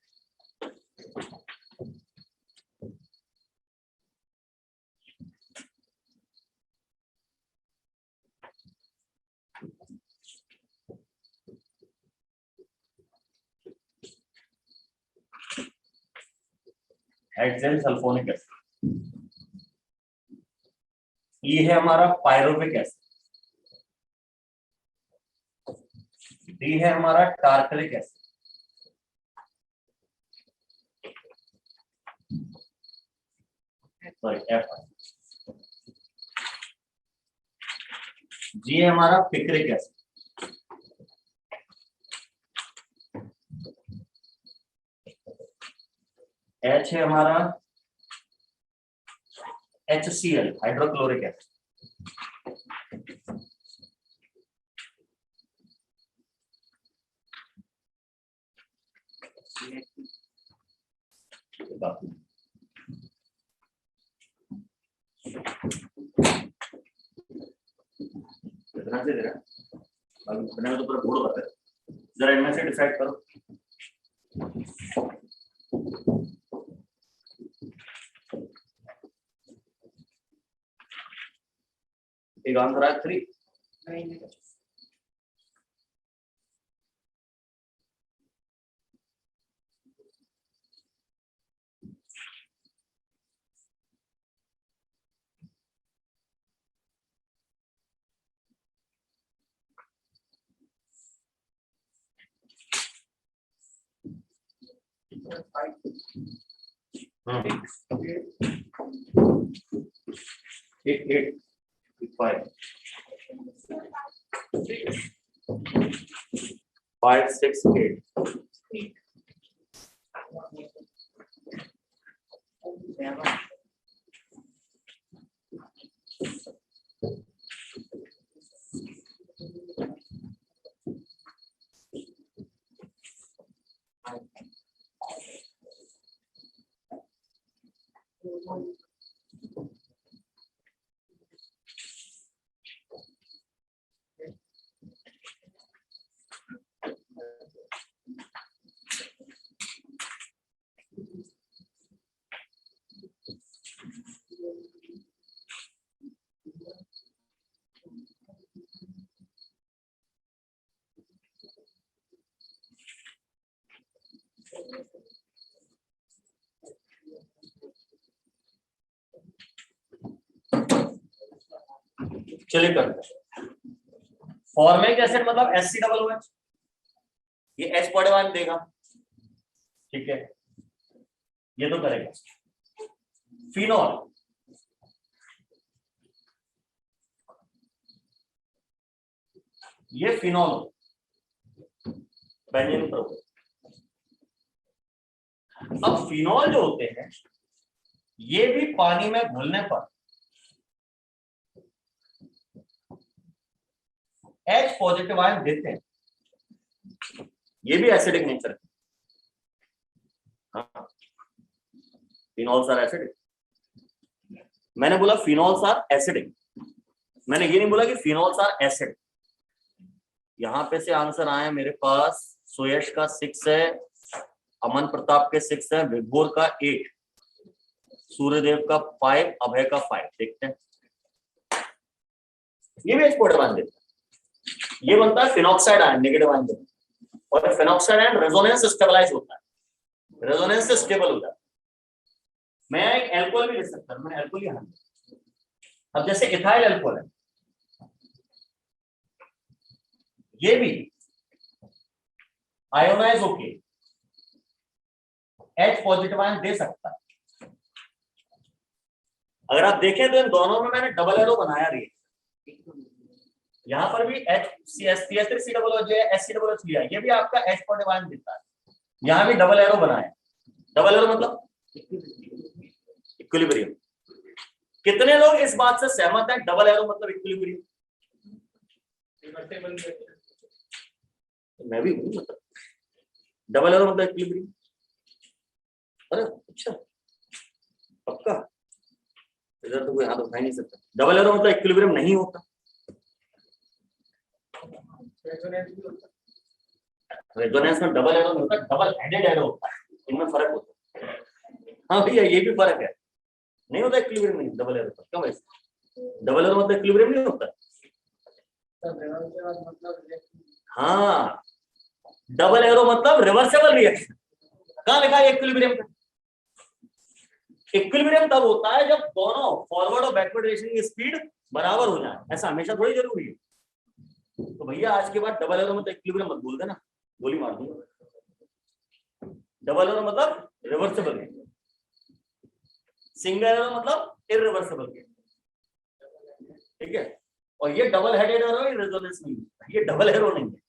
hexane sulphonic acid. ये है हमारा पायरुविक एसिड, डी है हमारा टार्टरिक एसिड, सॉरी एफ, जी है हमारा पिक्रिक एसिड, एच है हमारा HCl हाइड्रोक्लोरिक एसिड, कितना से दे रहा है तो पूरा बोर्ड बता है, जरा इनमें से डिसाइड करो। एक आंसर है 3, एट 5 6 8 चलिए करते हैं। फॉर्मिक एसिड मतलब HCOOH, ये H पॉजिटिव देगा, ठीक है, ये तो करेगा। फिनॉल, ये फिनॉल बेंजीन प्रोपेन। अब फिनॉल जो होते हैं ये भी पानी में घुलने पर H पॉजिटिव आयन देते हैं, ये भी एसिडिक नेचर है। हाँ, फिनॉल्स आर एसिडिक। मैंने बोला फिनॉल्स आर एसिडिक, मैंने ये नहीं बोला कि फिनॉल्स आर एसिड। यहां पे से आंसर आए मेरे पास, सुयश का 6 है, अमन प्रताप के 6 है, विभोर का 8, सूर्यदेव का 5, अभय का 5। देखते हैं, ये भी H पॉजिटिव आयन देता है। ये बनता है फिनॉक्साइड आयन, नेगेटिव आयन देता है, और फिनॉक्साइड आयन रेजोनेंस स्टेबलाइज होता है, रेजोनेंस से स्टेबल होता है। मैं एक एल्कोहल भी लिख सकता हूं, मैंने एल्कोहल यहां। अब जैसे इथाइल अल्कोहल है, ये भी आयोनाइज होके H पॉजिटिव आयन दे सकता है। अगर आप देखें तो इन दोनों में मैंने डबल एरो बनाया रही है। यहां पर भी HCS3COOH लिया, ये भी आपका H पॉजिटिव आयन देता है। यहां भी डबल एरो बनाया, डबल एरो मतलब इक्विलिब्रियम। कितने लोग इस बात से सहमत हैं डबल एरो मतलब इक्विलिब्रियम? मैं भी हूं, मतलब डबल एरो मतलब इक्विलिब्रियम। अरे अच्छा पक्का, इधर तो कोई हाथ उठा ही नहीं सकता। डबल एरो मतलब इक्विलिब्रियम नहीं होता। रेजोनेंस में डबल एरो नहीं होता, डबल हेडेड एरो होता है, इनमें फर्क होता है। हाँ भैया ये भी फर्क है, नहीं होता इक्विलिब्रियम नहीं डबल एरो। क्यों भाई, डबल एरो मतलब इक्विलिब्रियम नहीं होता। हाँ डबल एरो मतलब रिवर्सेबल रिएक्शन। कहाँ लिखा है इक्विलिब्रियम पे? इक्विलिब्रियम तब होता है जब दोनों फॉरवर्ड और बैकवर्ड रिएक्शन की स्पीड बराबर हो जाए। ऐसा हमेशा थोड़ी जरूरी है। तो भैया आज के बाद डबल एरो मतलब इक्विलिब्रियम मत बोल देना, गोली मार दूंगा। डबल एरो मतलब रिवर्सेबल, सिंगल एरो मतलब इररिवर्सिबल। ठीक है, और ये डबल हेडेड एरो रेजोनेंस नहीं है, ये डबल एरो नहीं है,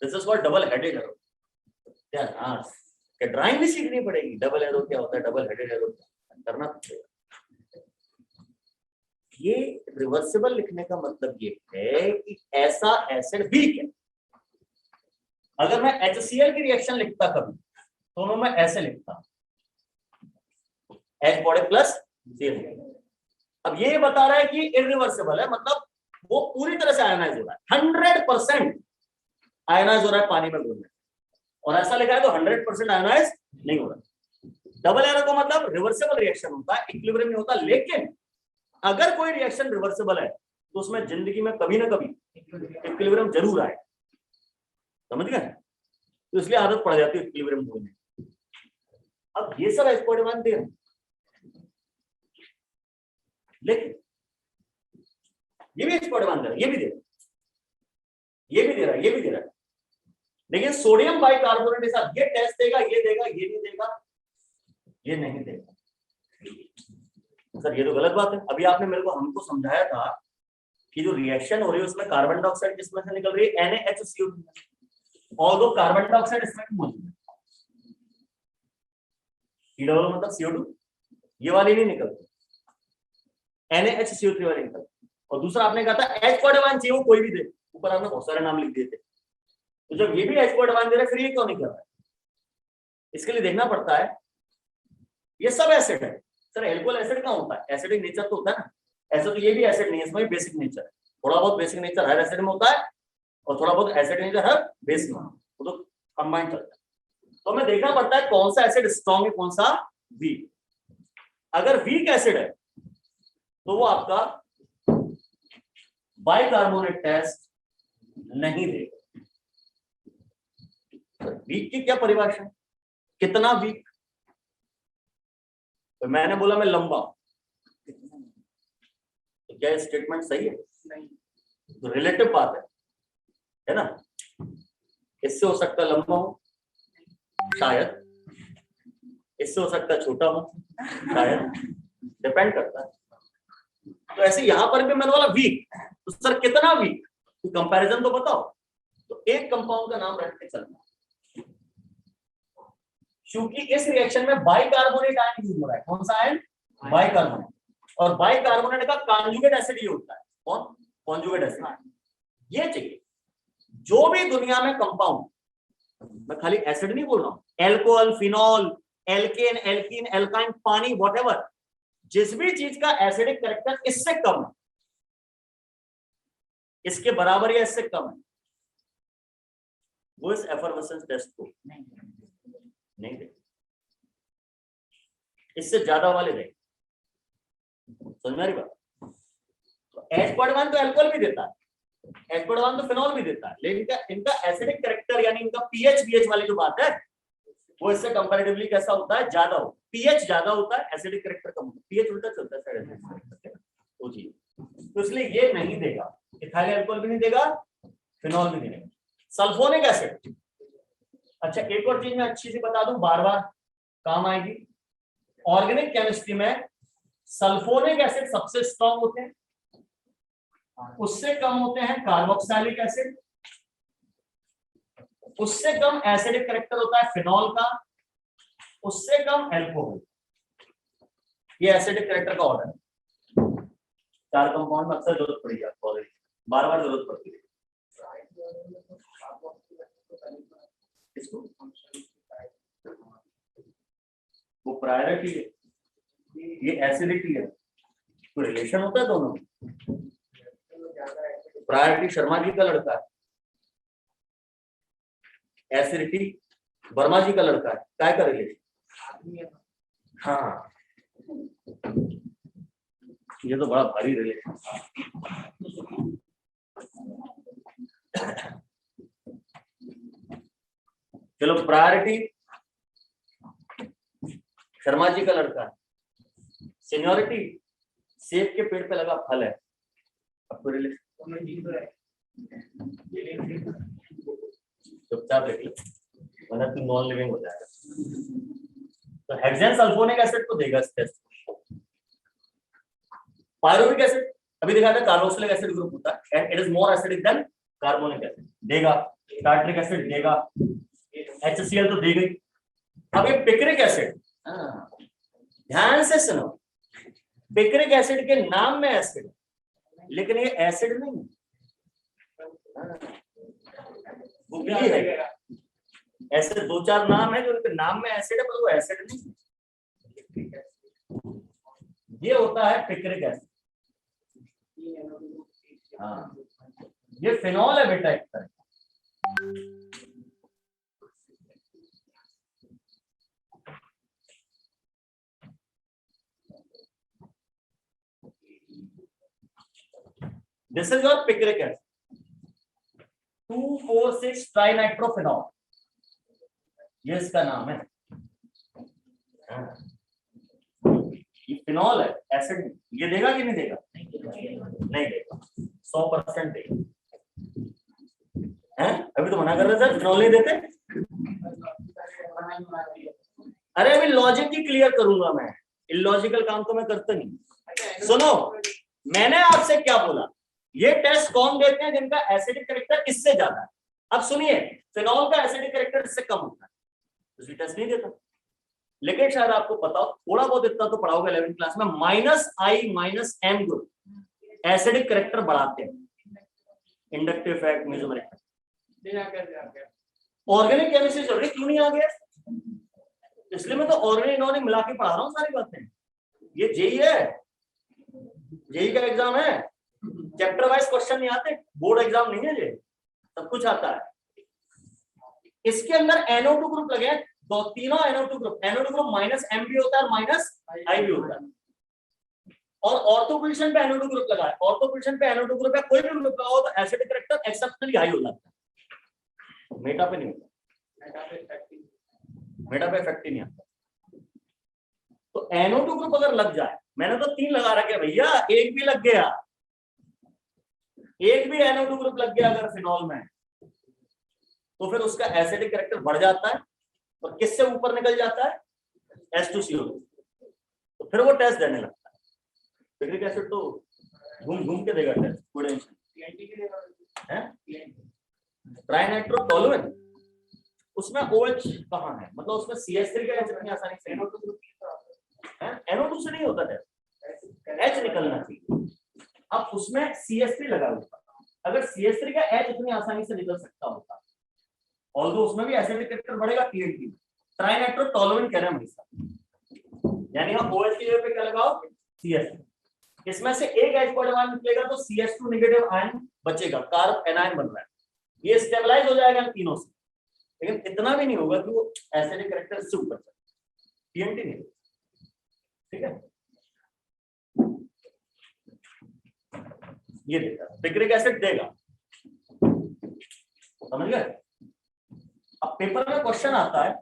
this is called double headed arrow. क्या हाँ, क्या ड्राइंग भी सीखनी पड़ेगी? डबल एरो क्या होता है, डबल हेडेड एरो करना पड़ेगा। ये रिवर्सिबल लिखने का मतलब ये है कि ऐसा एसिड वीक है। अगर मैं HCl की रिएक्शन लिखता कभी, दोनों में ऐसे लिखता H बॉडी प्लस Cl। अब ये बता रहा है कि इररिवर्सिबल है, मतलब वो पूरी तरह से आयनाइज हो रहा है, 100% आयनाइज हो रहा है पानी में घुलने। और ऐसा लिखा है तो 100% आयनाइज नहीं हो रहा। डबल एरो का मतलब रिवर्सिबल रिएक्शन होता है, इक्विलिब्रियम नहीं होता। लेकिन अगर कोई रिएक्शन रिवर्सिबल है तो उसमें जिंदगी में कभी ना कभी इक्विलिब्रियम जरूर आए, समझ गए? तो इसलिए आदत पड़ जाती है इक्विलिब्रियम ढूंढने। अब ये सब एक्सपोर्ट दे रहे, लेकिन ये भी एक्सपोर्ट दे रहा है, ये भी दे रहा है, ये भी दे रहा है, ये भी दे रहा है। लेकिन सोडियम बाइकार्बोनेट के साथ ये टेस्ट देगा, ये देगा, ये नहीं देगा, ये नहीं देगा। सर ये तो गलत बात है। अभी आपने मेरे को हमको समझाया था कि जो रिएक्शन हो रही है उसमें कार्बन डाइऑक्साइड किसमें से निकल रही है, NaHCO2, और दो कार्बन डाइऑक्साइड इसमें मौजूद है। C मतलब CO2, ये वाली नहीं निकलती, NaHCO3 वाली निकलती। और दूसरा आपने कहा था H चाहिए, वो कोई भी दे, ऊपर आपने बहुत सारे नाम लिख दिए थे। तो जब ये भी H दे रहा है, फिर ये क्यों नहीं कर रहा है? इसके लिए देखना पड़ता है ये सब एसिड है। सर एल्कोहल एसिड कहाँ होता है? एसिडिक नेचर तो होता है ना। ऐसा तो ये भी एसिड नहीं है, इसमें बेसिक नेचर है। थोड़ा बहुत बेसिक नेचर हर एसिड में होता है और थोड़ा बहुत एसिड नेचर हर बेस में, वो तो कंबाइन चलता है। तो हमें देखना पड़ता है कौन सा एसिड स्ट्रॉन्ग है, कौन सा वीक। अगर वीक एसिड है तो वो आपका बाइकार्बोनेट टेस्ट नहीं देगा। वीक की क्या परिभाषा है, कितना वीक? तो मैंने बोला मैं लंबा, तो क्या स्टेटमेंट सही है? नहीं, तो रिलेटिव बात है ना। इससे हो सकता लंबा हो शायद, इससे हो सकता छोटा हो शायद, डिपेंड करता है। तो ऐसे यहां पर भी मैंने बोला वीक, तो सर कितना वीक, तो कंपैरिजन तो बताओ। तो एक कंपाउंड का नाम रख के चलना, क्योंकि इस रिएक्शन में बाइकार्बोनेट आयन यूज हो रहा है। कौन सा आयन? बाइकार्बोनेट। और बाइकार्बोनेट का कॉन्जुगेट एसिड ये होता है। कौन? Conjugate acid. ये चाहिए जो भी दुनिया में कंपाउंड, मैं खाली एसिड नहीं बोल रहा हूं, alcohol, phenol, alkane, alkene, alkyne, पानी, व्हाटएवर, जिस भी चीज का एसिडिक कैरेक्टर इससे कम है, इसके बराबर या इससे कम है, वो इस एफर्वेसेंस टेस्ट को नहीं दे, इससे ज्यादा वाले देंगे। समझ में आ रही बात? तो H1 तो अल्कोहल भी देता है, H1 तो फिनॉल भी देता है, लेकिन इनका एसिडिक कैरेक्टर यानी इनका pH वाली जो बात है वो इससे कंपैरेटिवली कैसा होता है? ज्यादा हो। pH ज्यादा होता है, एसिडिक कैरेक्टर कम होता है। pH उल्टा चलता है वो चीज, तो इसलिए ये नहीं देगा, इथाइल अल्कोहल भी नहीं देगा, फिनॉल भी नहीं देगा। सल्फोनिक एसिड, अच्छा एक और चीज मैं अच्छी सी बता दूं, बार बार काम आएगी। ऑर्गेनिक केमिस्ट्री में सल्फोनिक एसिड सबसे स्ट्रॉन्ग होते हैं, उससे कम होते हैं कार्बोक्सिलिक एसिड, उससे कम एसिडिक कैरेक्टर होता है फिनॉल का, उससे कम अल्कोहल। ये एसिडिक कैरेक्टर का ऑर्डर है। 4 कंपाउंड में अक्सर जरूरत पड़ेगी आपको, ऑलरेडी बार बार जरूरत पड़ती है इसको। वो प्रायोरिटी है, ये एसिडिटी है, तो रिलेशन होता है दोनों में। प्रायोरिटी शर्मा जी का लड़का है, एसिडिटी वर्मा जी का लड़का है, काय का रिलेशन? हाँ, ये तो बड़ा भारी रिलेशन। चलो, प्रायोरिटी शर्मा जी का लड़का है, सीनियोरिटी सेब के पेड़ पे लगा फल है। अब कोई रिलेशन? चुपचाप लिख लो, वरना तू नॉन लिविंग हो जाएगा। तो हेक्सेन सल्फोनिक एसिड को देगा इस टेस्ट। पायरुविक एसिड अभी दिखा था, कार्बोक्सिलिक एसिड ग्रुप होता है and it is more acidic then carbonic acid, देगा। टार्ट्रिक एसिड देगा, HCl तो दे गई। अब ये पिक्रिक एसिड, ध्यान से सुनो, पिक्रिक एसिड के नाम में एसिड, लेकिन ये एसिड नहीं है, वो भी है। ऐसे दो चार नाम है जो उनके नाम में एसिड है, पर वो एसिड नहीं है। ये होता है पिक्रिक एसिड। हाँ, ये फिनॉल है बेटा एक तरह। This is your picric acid, 2,4,6 trinitrophenol, ये इसका नाम है। ये फिनॉल है, एसिड। ये देगा कि नहीं देगा? नहीं देगा, 100% देगा। हैं? अभी तो मना कर रहे सर, फिनॉल नहीं देते। अरे अभी लॉजिक ही क्लियर करूंगा मैं, इलॉजिकल काम तो मैं करता नहीं। सुनो, मैंने आपसे क्या बोला, ये टेस्ट कौन देते हैं जिनका एसिडिक कैरेक्टर इससे ज्यादा है। अब सुनिए, फिनॉल का एसिडिक कैरेक्टर इससे कम होता है, दूसरी टेस्ट नहीं देता। लेकिन शायद आपको पता हो, थोड़ा बहुत इतना तो पढ़ाओगे 11वीं क्लास में, -I-N ग्रुप एसिडिक कैरेक्टर बढ़ाते हैं, inductive effect, mesomeric. Organic chemistry चल रही, क्यों नहीं आ गया? इसलिए मैं तो ऑर्गेनिक इनऑर्गेनिक मिला के पढ़ा रहा हूँ सारी बातें। ये जेई है, जेई का एग्जाम है, चैप्टर वाइज क्वेश्चन नहीं आते, बोर्ड एग्जाम नहीं है, ये सब कुछ आता है। इसके अंदर NO2 ग्रुप लगे हैं, दो तीनों NO2 ग्रुप -M भी होता है और -I भी होता है। और ऑर्थो पोजीशन पे NO2 ग्रुप लगा है, ऑर्थो पोजीशन पे NO2 ग्रुप है, कोई भी ग्रुप लगा हो तो एसिडिक कैरेक्टर एक्सेप्शनली हाई हो जाता है, मेटा पे नहीं होता, मेटा पे इफेक्ट ही नहीं आता। तो NO2 ग्रुप अगर लग जाए, मैंने तो 3 लगा रखे भैया, एक भी लग गया, एक भी NO2 ग्रुप लग गया अगर फिनॉल में, तो फिर उसका एसिडिक कैरेक्टर बढ़ जाता है और किससे ऊपर निकल जाता है? H2CO। तो फिर वो टेस्ट देने लगता है। पिक्रिक एसिड तो घूम घूम के देगा टेस्ट, कोई टेंशन है। ट्राइनाइट्रोटोलुएन, उसमें OH कहाँ है? मतलब उसमें CH3 का इतनी आसानी से NO2 से नहीं होता टेस्ट, H निकलना चाहिए। अब उसमें CH3 लगा होता, अगर CH3 का H इतनी आसानी से निकल सकता होता, ऑल्दो उसमें भी एसिडिक कैरेक्टर बढ़ेगा TNT। ट्राइनाइट्रोटोलुएन कह रहे हैं भाई, यानी हम OH की जगह पे क्या लगाओ? CH3। इसमें से एक H पॉजिटिव आयन निकलेगा तो CH2 नेगेटिव आयन बचेगा, कार्ब एनायन बन रहा है, ये स्टेबलाइज हो जाएगा इन तीनों से। लेकिन इतना भी नहीं होगा कि वो एसिडिक कैरेक्टर से ऊपर जाए, TNT नहीं, ठीक है। ये देगा, पिक्रिक एसिड देगा, समझ गए? अब पेपर में क्वेश्चन आता है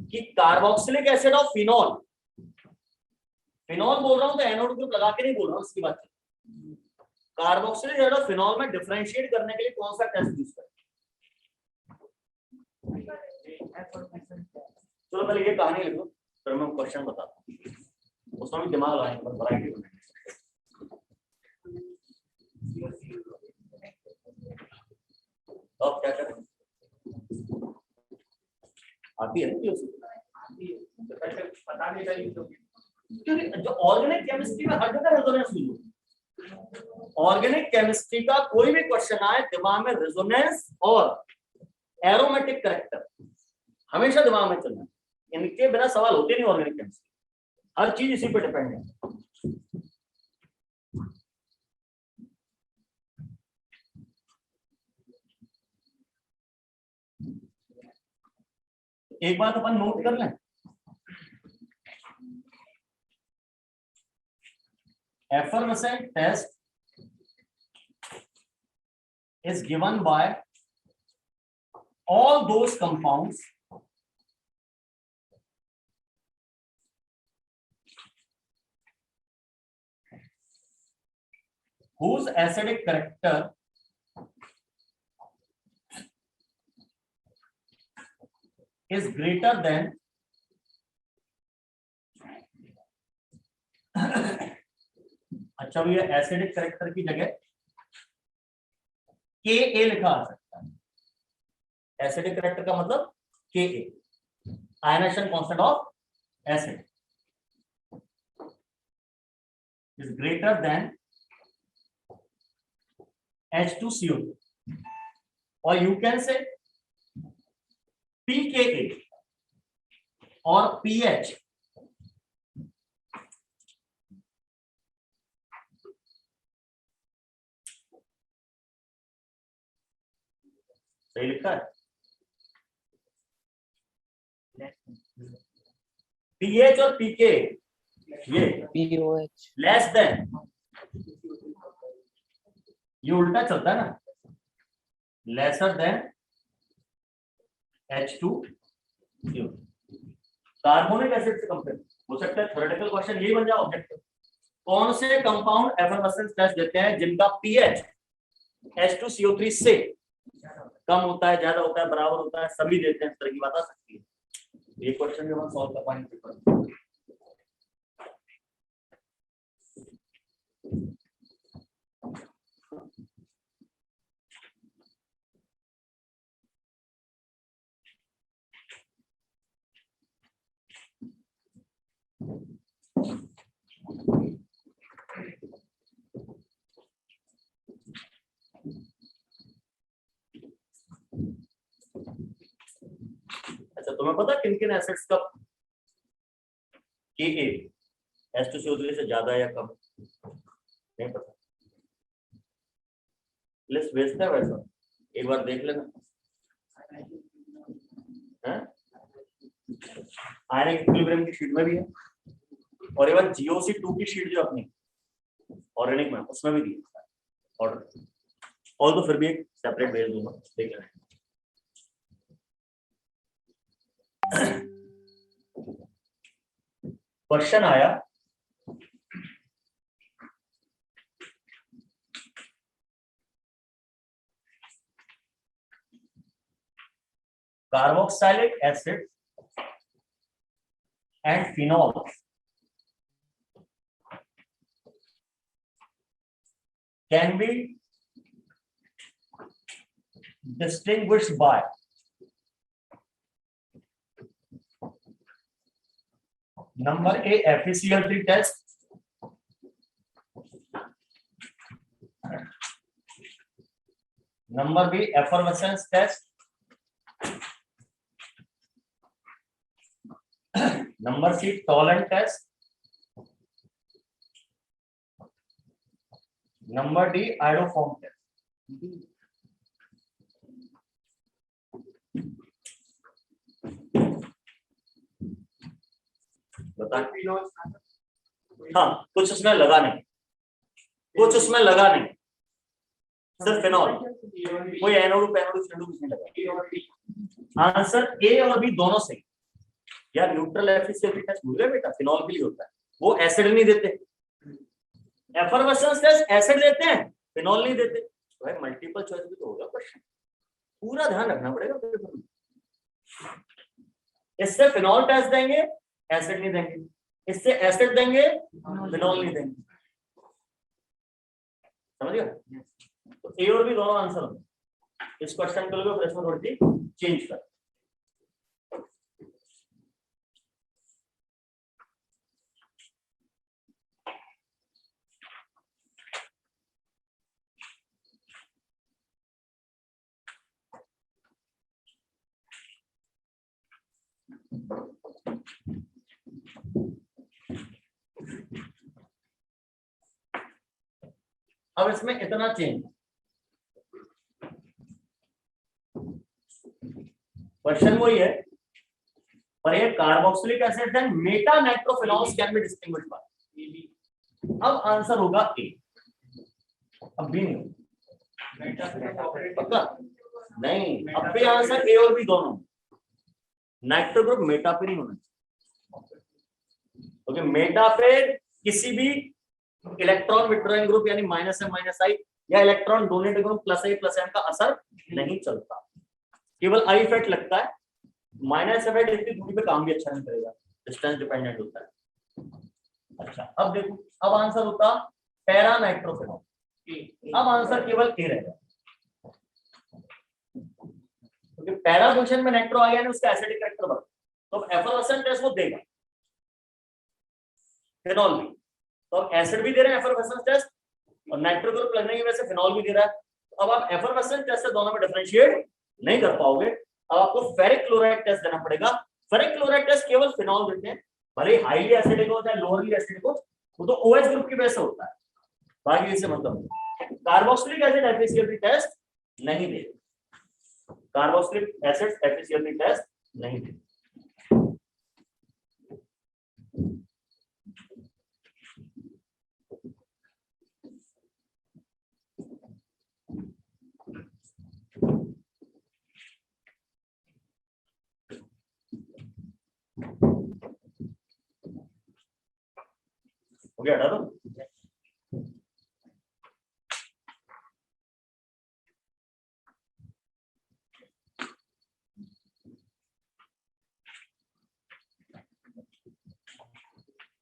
कि कार्बोक्सिलिक एसिड और फिनॉल, फिनॉल बोल रहा हूं तो NO2 ग्रुप लगा के नहीं बोल रहा हूं, उसकी बात। कार्बोक्सिलिक एसिड और फिनॉल में डिफरेंशिएट करने के लिए कौन सा टेस्ट यूज करें? चलो पहले ये कहानी लिखो, फिर मैं क्वेश्चन बताता हूँ, उसमें भी दिमाग लगाएंगे, वैरायटी बनाएंगे। तो अब क्या करें? आती है क्योंकि जो ऑर्गेनिक केमिस्ट्री में हर जगह रेजोनेंस हुई, ऑर्गेनिक केमिस्ट्री का कोई भी क्वेश्चन आए, दिमाग में रेजोनेंस और एरोमेटिक कैरेक्टर हमेशा दिमाग में चलना। इनके बिना सवाल होते नहीं ऑर्गेनिक केमिस्ट्री, हर चीज इसी पे डिपेंड है। एक बात अपन नोट कर लें, effervescent test is given by all those compounds whose acidic character is greater than अच्छा भैया एसिडिक करेक्टर की जगह Ka लिखा आ सकता है। एसिडिक करेक्टर का मतलब Ka, ionisation constant of acid is greater than H2CO, और यू कैन से pKa और pH सही लिखा है, pH और pK ये POH लेस देन, ये उल्टा चलता है ना, lesser than H2CO। Carbonic acid से कंपेयर हो सकता है, थ्योरेटिकल क्वेश्चन यही बन जाए ऑब्जेक्टिव। कौन से कंपाउंड एफर्वेसेंस टेस्ट देते हैं जिनका पीएच H2CO3 से कम होता है, ज्यादा होता है, बराबर होता है, सभी देते हैं, इस तरह की बात आ सकती है। ये क्वेश्चन भी हम सॉल्व कर पाएंगे। अच्छा, तुम्हें पता किन किन एसिड्स का Ka H2CO3 से ज्यादा या कम? नहीं पता, लिस्ट भेजता है वैसा, एक बार देख लेना। आयरन इक्विलिब्रियम की शीट में भी है, और इवन GOC2 की शीट जो अपनी ऑर्गेनिक में उसमें भी दी है ऑर्डर, और तो फिर भी एक सेपरेट भेज दूंगा, देख लेना। क्वेश्चन आया carboxylic acid and phenol can be distinguished by number A FeCl3 test, number B effervescence test, number C Tollens test, number D iodoform test। बता, हाँ कुछ उसमें लगा नहीं, कुछ उसमें लगा नहीं, सिर्फ फिनॉल, कोई एनोड पेनोड कुछ नहीं लगा। आंसर ए और बी दोनों सही। यार न्यूट्रल एफिशिएंसी टेस्ट भूल गए बेटा, फिनॉल के लिए होता है, वो एसिड नहीं देते। एफर्वेसेंस टेस्ट एसिड देते हैं, फिनॉल नहीं देते। तो भाई मल्टीपल चॉइस भी तो होगा क्वेश्चन, पूरा ध्यान रखना पड़ेगा। इससे फिनॉल टेस्ट देंगे, एसिड नहीं देंगे, इससे एसिड देंगे, फिनॉल नहीं देंगे। समझ गया? तो ए और बी दोनों आंसर होंगे। इस क्वेश्चन को लोग इसमें थोड़ी सी चेंज कर। अब इसमें इतना चेंज, क्वेश्चन वही है, पर ये carboxylic acid and meta nitrophenols can be distinguished by, अब आंसर होगा ए, अब भी नहीं पक्का नहीं, अब भी आंसर ए और बी दोनों, नाइट्रो ग्रुप मेटा पे नहीं होना चाहिए, क्योंकि मेटा पे किसी भी इलेक्ट्रॉन विड्रॉइंग ग्रुप यानी -M-I या इलेक्ट्रॉन डोनेटिंग ग्रुप +I+M का असर नहीं चलता, केवल आई इफेक्ट लगता है, माइनस इफेक्ट इतनी दूरी पे काम भी अच्छा नहीं करेगा, डिस्टेंस डिपेंडेंट होता है। अच्छा अब देखो, अब आंसर होता पैरा नाइट्रोफिनॉल, अब आंसर केवल ए रहेगा, क्योंकि पैरा फंक्शन में नाइट्रो आ गया ना, उसका एसिडिक कैरेक्टर बढ़, तो एफरवेसेंट टेस्ट वो देगा फिनॉल भी, तो अब एसिड भी दे रहे हैं एफरवेसेंस टेस्ट, और नाइट्रो ग्रुप लगने की वजह से फिनॉल भी दे रहा है, तो अब आप एफरवेसेंस टेस्ट से दोनों में डिफरेंशिएट नहीं कर पाओगे, अब आपको फेरिक क्लोराइड टेस्ट देना पड़ेगा। फेरिक क्लोराइड टेस्ट केवल फिनॉल देते हैं, भले ही हाईली एसिडिक हो चाहे लोअरली एसिडिक हो, वो तो OH ग्रुप की वजह से होता है, बाकी इससे मतलब कार्बोक्सिलिक एसिड एफिशिएंसी टेस्ट नहीं दे, कार्बोक्सिलिक एसिड एफिशिएंसी टेस्ट नहीं दे। हो गया, हटा दो।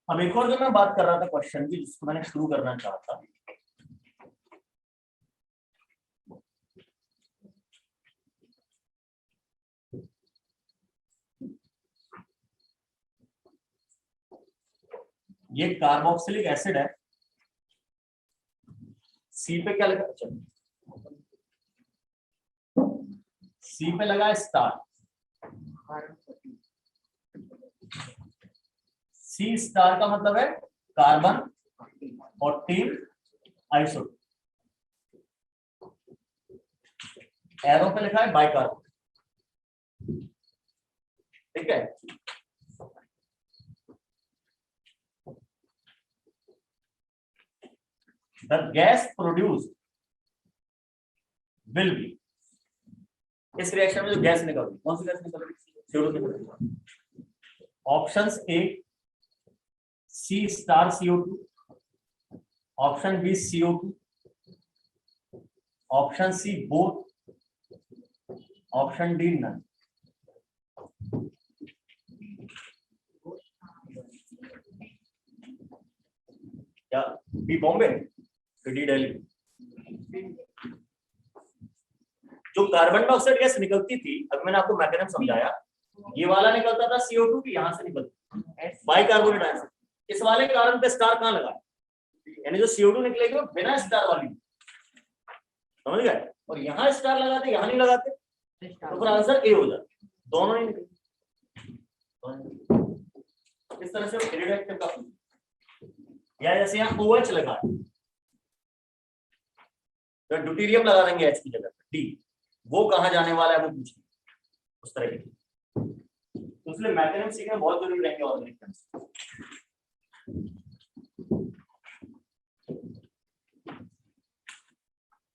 अब एक और जो मैं बात कर रहा था क्वेश्चन की, जिसको मैंने शुरू करना चाहा था, ये कार्बोक्सिलिक एसिड है, सी पे क्या लगा, सी पे लगा स्टार, सी स्टार का मतलब है कार्बन और टीम आइसो, एरो पे लिखा है बाइकार्बोनेट, ठीक है। The gas produced will be, इस रिएक्शन में जो गैस निकल रही, कौन सी गैस निकल रही, CO2। Options A C star CO2, option B CO2, option C both, option D none. क्या बी बॉम्बे, डी दिल्ली। जो कार्बन डाइऑक्साइड गैस निकलती थी, अभी मैंने आपको मैकेनिज्म समझाया, ये वाला निकलता था CO2 की, यहां से निकलती बाइकार्बोनेट आयन, इस वाले कार्बन पे स्टार कहां लगा, यानी जो CO2 निकलेगी वो बिना स्टार वाली, समझ गए, और यहाँ स्टार लगाते यहाँ नहीं लगाते, तो फिर आंसर ए हो जाता, दोनों ही निकले। इस तरह से इरिडेक्टिव का, या जैसे यहाँ OH लगा, तो ड्यूटेरियम लगा देंगे H की जगह पर, डी, वो कहाँ जाने वाला है वो पूछिए, उस तरह की। तो इसलिए मैकेनिज्म सीखना बहुत जरूरी रहेंगे ऑर्गेनिक केमिस्ट्री।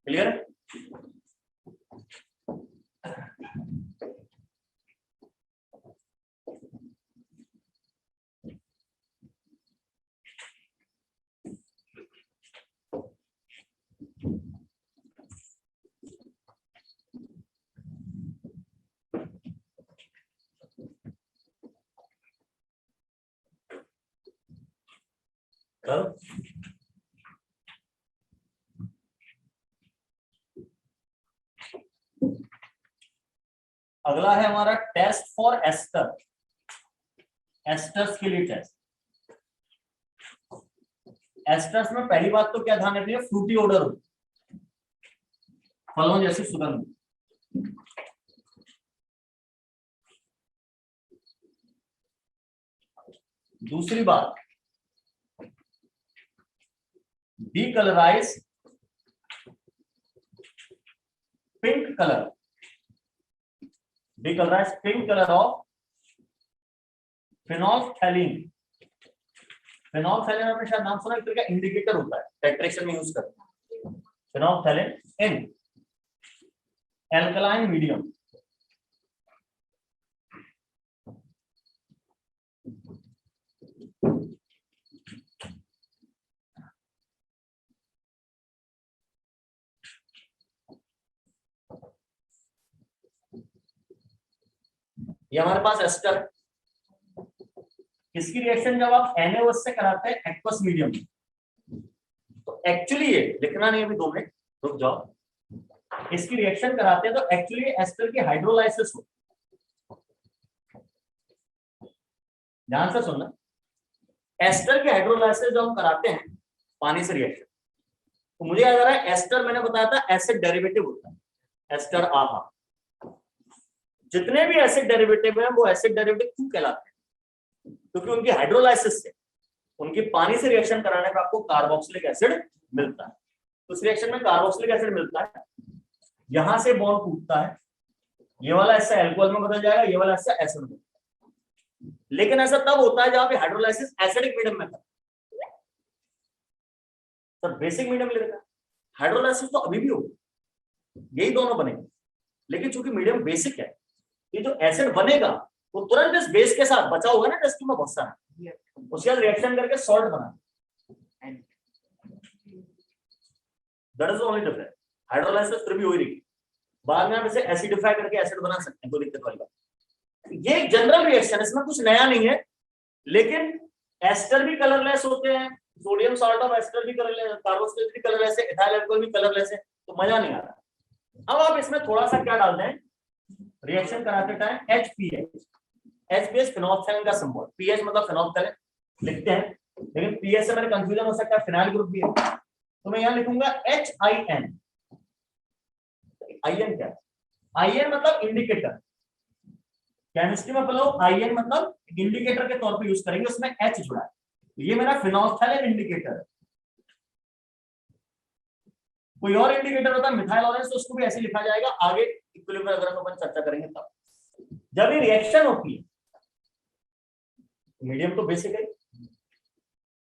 क्लियर है? अगला है हमारा टेस्ट फॉर एस्टर, एस्टर्स के लिए टेस्ट। एस्टर्स में पहली बात तो क्या ध्यान रखिए, फ्रूटी ऑर्डर हो, फलों जैसी सुगंध। दूसरी बात, डीकलराइज पिंक कलर, निकल रहा है पिंक कलर ऑफ फिनोल्फथैलीन। फिनोल्फथैलीन आपने शायद नाम सुना, एक तरह का इंडिकेटर होता है, टाइट्रेशन में यूज करते हैं। फिनोल्फथैलीन इन एल्कलाइन मीडियम, ये हमारे पास एस्टर। इसकी रिएक्शन जब आप NaOH से कराते हैं एक्वस मीडियम, तो एक्चुअली ये लिखना नहीं, अभी 2 मिनट रुक जाओ। इसकी रिएक्शन कराते हैं तो एक्चुअली एस्टर की हाइड्रोलाइसिस हो, ध्यान से सुनना। एस्टर की हाइड्रोलाइसिस जब हम कराते हैं पानी से रिएक्शन, तो मुझे याद आ रहा है एस्टर मैंने बताया था एसिड डेरिवेटिव होता है, एस्टर आहा। जितने भी एसिड डेरिवेटिव हैं वो एसिड डेरिवेटिव क्यों कहलाते हैं? क्योंकि उनकी हाइड्रोलाइसिस से, उनकी पानी से रिएक्शन कराने पर आपको कार्बोक्सिलिक एसिड मिलता है। तो उस रिएक्शन में कार्बोक्सिलिक एसिड मिलता है, यहां से बॉन्ड टूटता है, ये वाला हिस्सा अल्कोहल में बदल जाएगा, ये वाला हिस्सा एसिड में। लेकिन ऐसा तब होता है जहां पे हाइड्रोलाइसिस एसिडिक मीडियम में था, सर बेसिक मीडियम ले लेगा। हाइड्रोलाइसिस तो अभी भी होगा, यही दोनों बनेंगे, लेकिन चूंकि मीडियम बेसिक है, ये जो एसिड बनेगा वो तुरंत इस बेस के साथ बचा होगा ना टेस्ट में बहुत सारा, उसके बाद रिएक्शन करके सॉल्ट बना। That is only difference. Hydrolysis फिर भी हो रही, बाद में आप इसे एसिडिफाई करके एसिड बना सकते हैं, कोई दिक्कत वाली बात। ये एक जनरल रिएक्शन है, इसमें कुछ नया नहीं है। लेकिन एस्टर भी कलरलेस होते हैं, सोडियम सॉल्ट ऑफ एस्टर भी कलरलेस, कार्बोक्सिलेट भी कलरलेस है, इथाइल अल्कोहल भी कलरलेस है, तो मजा नहीं आ रहा। अब आप इसमें थोड़ा सा क्या डाल दें रिएक्शन कराते टाइम, HPH। HPH फिनोल्फथैलीन का सिंबल, PH मतलब फिनोल्फथैलीन लिखते हैं, लेकिन PH से मेरे कंफ्यूजन हो सकता है, फिनाइल ग्रुप भी है, तो मैं यहां लिखूंगा HIN। IN क्या है? IN मतलब इंडिकेटर, केमिस्ट्री में बोलो IN मतलब इंडिकेटर के तौर पे यूज करेंगे, उसमें H जुड़ा है, ये मेरा फिनोल्फथैलीन इंडिकेटर है। कोई और इंडिकेटर होता है मिथाइल ऑरेंज, तो उसको भी ऐसे लिखा जाएगा, आगे इक्विलिब्रियम अगर अपन चर्चा करेंगे तब। जब ये रिएक्शन होती है, मीडियम तो बेसिक है,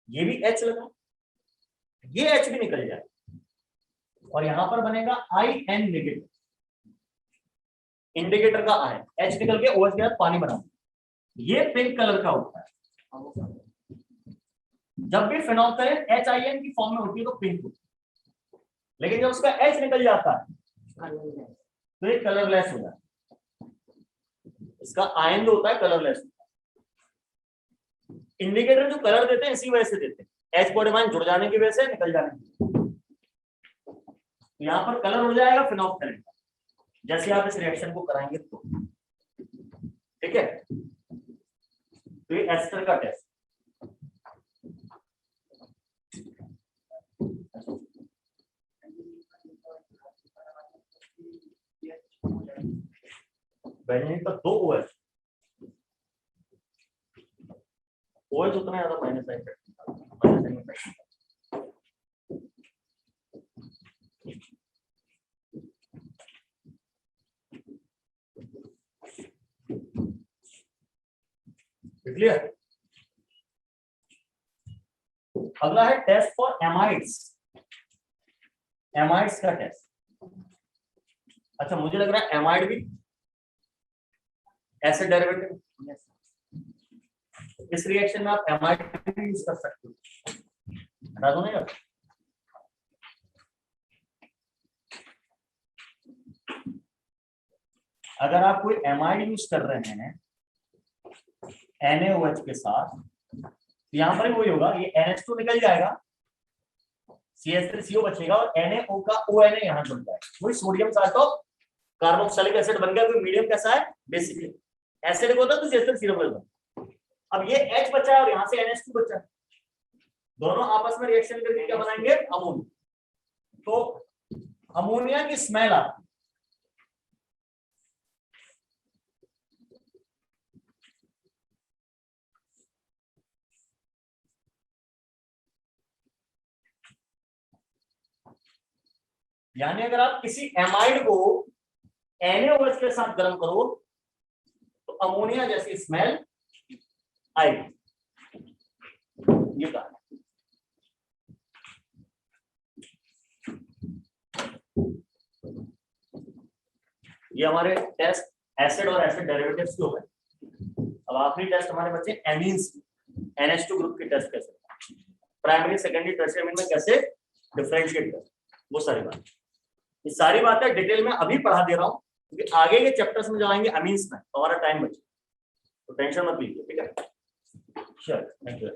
ये भी H लगा, ये H भी निकल जाए और यहां पर बनेगा IN नेगेटिव, इंडिकेटर का आयन, H निकल के OH के साथ पानी बना, ये पिंक कलर का होता है। जब भी फिनोल्फथैलीन HIN की फॉर्म में होती है तो पिंक होती है, लेकिन जब उसका H निकल जाता है तो ये कलरलेस हो जाता है, इसका आयन जो होता है कलरलेस होता है। इंडिकेटर जो कलर देते हैं इसी वजह से देते हैं, H बॉडी जुड़ जाने की वजह से, निकल जाने की वजह से। तो यहां पर कलर उड़ जाएगा फिनोल्फथैलीन का, जैसे आप इस रिएक्शन को कराएंगे तो, ठीक है। तो ये एस्टर का टेस्ट, बेंजीन का 2 OH, OH उतना ज्यादा माइनस साइन क्लियर। अगला है टेस्ट फॉर एमाइड्स, एमाइड्स का टेस्ट। अच्छा मुझे लग रहा है एमाइड भी एसिड डेरिवेटिव, इस रिएक्शन में आप एमाइड भी यूज कर सकते हो, हटा दो नहीं। अगर आप कोई एमाइड यूज कर रहे हैं NaOH के साथ, यहां पर वही होगा, ये NH2 निकल जाएगा, CH3CO बचेगा और NaO का ONA यहां जुड़ जाएगा, वही sodium salt of carboxylic acid बन गया। मीडियम कैसा है? बेसिकली एसिडिक होता है तो CH3CO बन। अब ये H बचा है और यहां से NH2 बचा, दोनों आपस में रिएक्शन करके क्या बनाएंगे? अमोनिया। तो अमोनिया की स्मेल आती, यानी अगर आप किसी एमाइड को NaOH के साथ गर्म करो तो अमोनिया जैसी स्मेल आएगी। ये कहा ये हमारे टेस्ट एसिड और एसिड डेरिवेटिव्स के हो गए। अब आखिरी टेस्ट हमारे बच्चे एमीन्स, NH2 ग्रुप के टेस्ट कैसे, प्राइमरी सेकेंडरी टर्शियरी एमीन में कैसे डिफरेंशिएट कर, वो सारी बात, ये सारी बातें डिटेल में अभी पढ़ा दे रहा हूँ क्योंकि आगे के चैप्टर्स में जाएंगे अमीन्स में तो हमारा टाइम बचे, तो टेंशन मत लीजिए, ठीक है। चल थैंक यू।